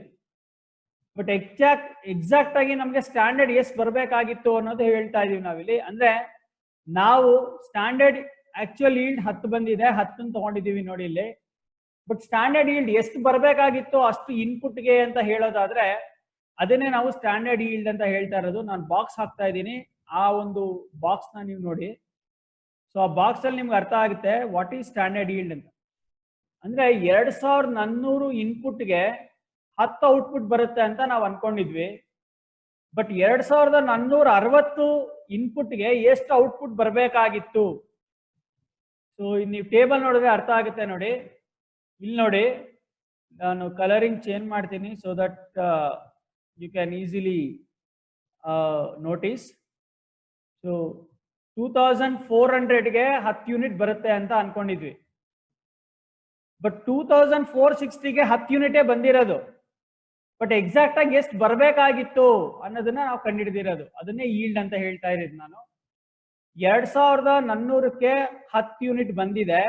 ಬಟ್ ಎಕ್ಸಾಕ್ಟ್ ಆಗಿ ನಮಗೆ ಸ್ಟ್ಯಾಂಡರ್ಡ್ ಎಷ್ಟು ಬರಬೇಕಾಗಿತ್ತು ಅನ್ನೋದು ಹೇಳ್ತಾ ಇದೀವಿ ನಾವಿಲ್ಲಿ. ಅಂದ್ರೆ ನಾವು ಸ್ಟ್ಯಾಂಡರ್ಡ್ ಆಕ್ಚುಯಲ್ yield 10 ಬಂದಿದೆ, 10 ತಗೊಂಡಿದೀವಿ ನೋಡಿ ಇಲ್ಲಿ. ಬಟ್ ಸ್ಟ್ಯಾಂಡರ್ಡ್ yield ಎಷ್ಟು ಬರಬೇಕಾಗಿತ್ತು ಅಷ್ಟು ಇನ್ಪುಟ್ಗೆ ಅಂತ ಹೇಳೋದಾದ್ರೆ ಅದನ್ನೇ ನಾವು ಸ್ಟ್ಯಾಂಡರ್ಡ್ yield ಅಂತ ಹೇಳ್ತಾ ಇರೋದು. ನಾನು ಬಾಕ್ಸ್ ಹಾಕ್ತಾ ಇದ್ದೀನಿ, ಆ ಒಂದು ಬಾಕ್ಸ್ ನ ನೀವು ನೋಡಿ. ಸೊ ಆ ಬಾಕ್ಸ್ ಅಲ್ಲಿ ನಿಮ್ಗೆ ಅರ್ಥ ಆಗುತ್ತೆ ವಾಟ್ ಈಸ್ ಸ್ಟ್ಯಾಂಡರ್ಡ್ yield ಅಂತ. ಅಂದ್ರೆ 2400 ಇನ್ಪುಟ್ಗೆ 10 ಔಟ್ಪುಟ್ ಬರುತ್ತೆ ಅಂತ ನಾವು ಅನ್ಕೊಂಡಿದ್ವಿ. ಬಟ್ 2460 ಇನ್ಪುಟ್ಗೆ ಎಷ್ಟು ಔಟ್ಪುಟ್ ಬರಬೇಕಾಗಿತ್ತು. ಸೊ ನೀವು ಟೇಬಲ್ ನೋಡಿದ್ರೆ ಅರ್ಥ ಆಗುತ್ತೆ ನೋಡಿ. ಇಲ್ಲಿ ನೋಡಿ, ನಾನು ಕಲರಿಂಗ್ ಚೇಂಜ್ ಮಾಡ್ತೀನಿ so that you can easily notice. So 2400ಗೆ 10 ಯೂನಿಟ್ ಬರುತ್ತೆ ಅಂತ ಅನ್ಕೊಂಡಿದ್ವಿ. ಬಟ್ 2460ಗೆ 10 ಯೂನಿಟೇ ಬಂದಿರೋದು. ಬಟ್ ಎಕ್ಸಾಕ್ಟ್ ಆಗಿ ಎಷ್ಟು ಬರಬೇಕಾಗಿತ್ತು ಅನ್ನೋದನ್ನ ನಾವು ಕಂಡುಹಿಡಿದಿರೋದು. ಅದನ್ನೇ yield ಅಂತ ಹೇಳ್ತಾ ಇರೋದು ನಾನು. 2400ಕ್ಕೆ 10 ಯೂನಿಟ್ ಬಂದಿದೆ.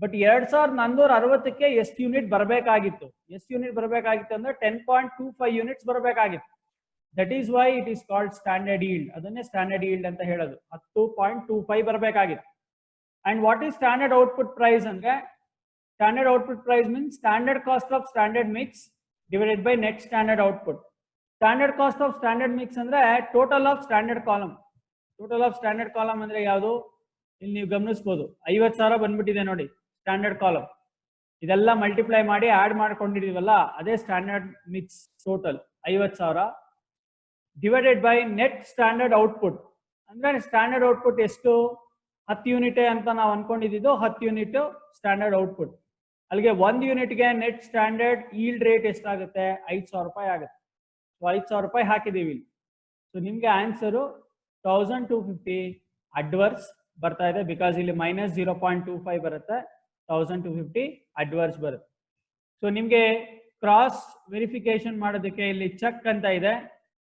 ಬಟ್ 2460ಕ್ಕೆ ಎಷ್ಟು ಯೂನಿಟ್ ಬರಬೇಕಾಗಿತ್ತು. ಎಷ್ಟು ಯೂನಿಟ್ ಬರಬೇಕಾಗಿತ್ತು ಅಂದ್ರೆ 10.25 ಯೂನಿಟ್ಸ್ ಬರಬೇಕಾಗಿತ್ತು. That is why it is called standard yield. ಅದನ್ನೇ ಸ್ಟ್ಯಾಂಡರ್ಡ್ yield ಅಂತ ಹೇಳೋದು. 10.25 ಬರಬೇಕಾಗಿತ್ತು. And what is standard output price ಅಂದ್ರೆ standard output price means standard cost of standard mix divided by net standard output. Standard cost of standard mix ಅಂದ್ರೆ total of standard column. Total of standard column ಅಂದ್ರೆ ಯಾವುದು, ಇಲ್ಲಿ ನೀವು ಗಮನಿಸಬಹುದು 50,000 ಬಂದ್ಬಿಟ್ಟಿದೆ ನೋಡಿ ಸ್ಟ್ಯಾಂಡರ್ಡ್ ಕಾಲಮ್. ಇದೆಲ್ಲ ಮಲ್ಟಿಪ್ಲೈ ಮಾಡಿ ಆಡ್ ಮಾಡ್ಕೊಂಡಿದೀವಲ್ಲ ಅದೇ standard mix total 50,000 divided by net standard output. ಅಂದ್ರೆ ಸ್ಟ್ಯಾಂಡರ್ಡ್ ಔಟ್ಪುಟ್ ಎಷ್ಟು 10 ಯೂನಿಟ್ ಅಂತ ನಾವು ಅನ್ಕೊಂಡಿದ್ದು 10 ಯೂನಿಟ್ ಸ್ಟ್ಯಾಂಡರ್ಡ್ ಔಟ್ಪುಟ್. ಅಲ್ಲಿಗೆ 1 ಯೂನಿಟ್ಗೆ ನೆಟ್ ಸ್ಟ್ಯಾಂಡರ್ಡ್ yield ರೇಟ್ ಎಷ್ಟಾಗುತ್ತೆ 5,000 ರೂಪಾಯಿ ಆಗುತ್ತೆ. ಸೊ 5,000 ರೂಪಾಯಿ ಹಾಕಿದೀವಿ ಇಲ್ಲಿ. ಸೊ ನಿಮ್ಗೆ ಆನ್ಸರು 1250 ಅಡ್ವರ್ಸ್ ಬರ್ತಾ ಇದೆ. ಬಿಕಾಸ್ ಇಲ್ಲಿ -0.25 ಬರುತ್ತೆ, 1250 ಅಡ್ವರ್ಸ್ ಬರುತ್ತೆ. ಸೊ ನಿಮ್ಗೆ ಕ್ರಾಸ್ ವೆರಿಫಿಕೇಶನ್ ಮಾಡೋದಕ್ಕೆ ಇಲ್ಲಿ ಚೆಕ್ ಅಂತ ಇದೆ.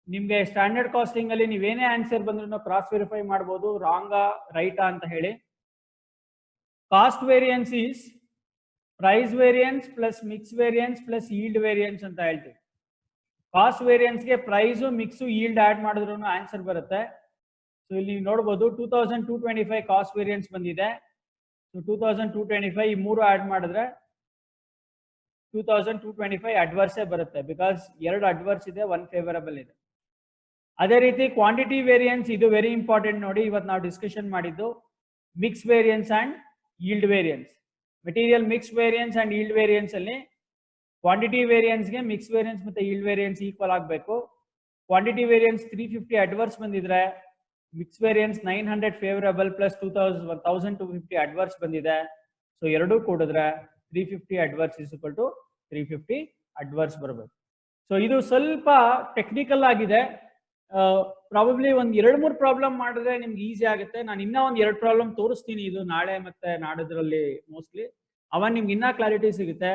ನಿಮ್ಗೆ ಸ್ಟ್ಯಾಂಡರ್ಡ್ ಕಾಸ್ಟಿಂಗ್ ಅಲ್ಲಿ ನೀವೇನೇ ಆನ್ಸರ್ ಬಂದ್ರು ಕ್ರಾಸ್ ವೆರಿಫೈ ಮಾಡ್ಬೋದು, ರಾಂಗಾ ರೈಟಾ ಅಂತ ಹೇಳಿ. Cost variance is price variance plus mix variance plus yield variance ಅಂತ ಹೇಳ್ತೀವಿ. ಕಾಸ್ಟ್ ವೇರಿಯನ್ಸ್ಗೆ ಪ್ರೈಸು ಮಿಕ್ಸು yield ಆಡ್ ಮಾಡಿದ್ರು ಆನ್ಸರ್ ಬರುತ್ತೆ. ಸೊ ಇಲ್ಲಿ ನೀವು ನೋಡ್ಬೋದು 2225 ಕಾಸ್ಟ್ ವೇರಿಯನ್ಸ್ ಬಂದಿದೆ. ಸೊ 2225 ಈ ಮೂರು ಆಡ್ ಮಾಡಿದ್ರೆ 2225 ಅಡ್ವರ್ಸೇ ಬರುತ್ತೆ. ಬಿಕಾಸ್ 2 ಅಡ್ವರ್ಸ್ ಇದೆ, 1 ಫೇವರಬಲ್ ಇದೆ. ಅದೇ ರೀತಿ ಕ್ವಾಂಟಿಟಿ ವೇರಿಯನ್ಸ್, ಇದು ವೆರಿ ಇಂಪಾರ್ಟೆಂಟ್ ನೋಡಿ. ಇವತ್ತು ನಾವು ಡಿಸ್ಕಷನ್ ಮಾಡಿದ್ದು mix variance and yield variance. Material mix variance and yield variance ಅಲ್ಲಿ ಕ್ವಾಂಟಿಟಿ ವೇರಿಯನ್ಸ್ಗೆ ಮಿಕ್ಸ್ ವೇರಿಯನ್ಸ್ ಮತ್ತೆ yield ವೇರಿಯನ್ಸ್ ಈಕ್ವಲ್ ಆಗಬೇಕು. ಕ್ವಾಂಟಿಟಿ ವೇರಿಯನ್ಸ್ 350 ಅಡ್ವರ್ಸ್ ಬಂದಿದ್ರೆ mix variance 900 favourable plus 1250 adverse ಬಂದಿದೆ. ಸೊ ಎರಡೂ ಕೂಡಿದ್ರೆ 350 adverse is equal to 350 adverse ಬರಬೇಕು. ಸೊ ಇದು ಸ್ವಲ್ಪ ಟೆಕ್ನಿಕಲ್ ಆಗಿದೆ. ಪ್ರಾಬಬ್ಲಿ ಒಂದ್ 2-3 ಪ್ರಾಬ್ಲಮ್ ಮಾಡಿದ್ರೆ ನಿಮ್ಗೆ ಈಸಿ ಆಗುತ್ತೆ. ನಾನು ಇನ್ನೂ ಒಂದ್ 2 ಪ್ರಾಬ್ಲಮ್ ತೋರಿಸ್ತೀನಿ, ಇದು ನಾಳೆ ಮತ್ತೆ ನಾಡಿದ್ರಲ್ಲಿ ಮೋಸ್ಟ್ಲಿ. ಅವಾಗ ನಿಮ್ಗೆ ಇನ್ನೂ ಕ್ಲಾರಿಟಿ ಸಿಗುತ್ತೆ.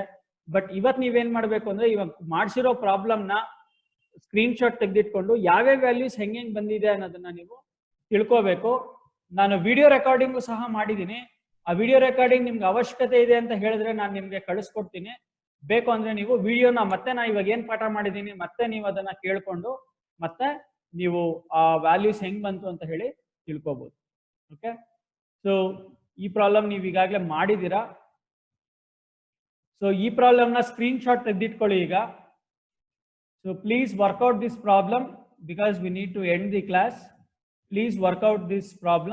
ಬಟ್ ಇವತ್ತು ನೀವೇನ್ ಮಾಡ್ಬೇಕು ಅಂದ್ರೆ ಇವಾಗ ಮಾಡಿಸಿರೋ ಪ್ರಾಬ್ಲಮ್ನ ಸ್ಕ್ರೀನ್ ಶಾಟ್ ತೆಗೆದಿಟ್ಕೊಂಡು ಯಾವ್ಯಾವ ವ್ಯಾಲ್ಯೂಸ್ ಹೆಂಗೆ ಬಂದಿದೆ ಅನ್ನೋದನ್ನ ನೀವು ತಿಳ್ಕೋಬೇಕು. ನಾನು ವಿಡಿಯೋ ರೆಕಾರ್ಡಿಂಗು ಸಹ ಮಾಡಿದ್ದೀನಿ. ಆ ವಿಡಿಯೋ ರೆಕಾರ್ಡಿಂಗ್ ನಿಮ್ಗೆ ಅವಶ್ಯಕತೆ ಇದೆ ಅಂತ ಹೇಳಿದ್ರೆ ನಾನು ನಿಮ್ಗೆ ಕಳಿಸ್ಕೊಡ್ತೀನಿ. ಬೇಕು ಅಂದ್ರೆ ನೀವು ವಿಡಿಯೋನ ಮತ್ತೆ ನಾ ಇವಾಗ ಏನ್ ಪಾಠ ಮಾಡಿದ್ದೀನಿ ಮತ್ತೆ ನೀವು ಅದನ್ನ ಕೇಳ್ಕೊಂಡು ಮತ್ತೆ ನೀವು ಆ ವ್ಯಾಲ್ಯೂಸ್ ಹೆಂಗ್ ಬಂತು ಅಂತ ಹೇಳಿ ತಿಳ್ಕೊಬಹುದು. ಓಕೆ, ಸೊ ಈ ಪ್ರಾಬ್ಲಮ್ ನೀವು ಈಗಾಗಲೇ ಮಾಡಿದ್ದೀರಾ. ಸೊ ಈ ಪ್ರಾಬ್ಲಮ್ನ ಸ್ಕ್ರೀನ್ ಶಾಟ್ ತೆಗೆದಿಟ್ಕೊಳ್ಳಿ. ಈಗ So please work out this problem because we need to end the class. Please work out this problem.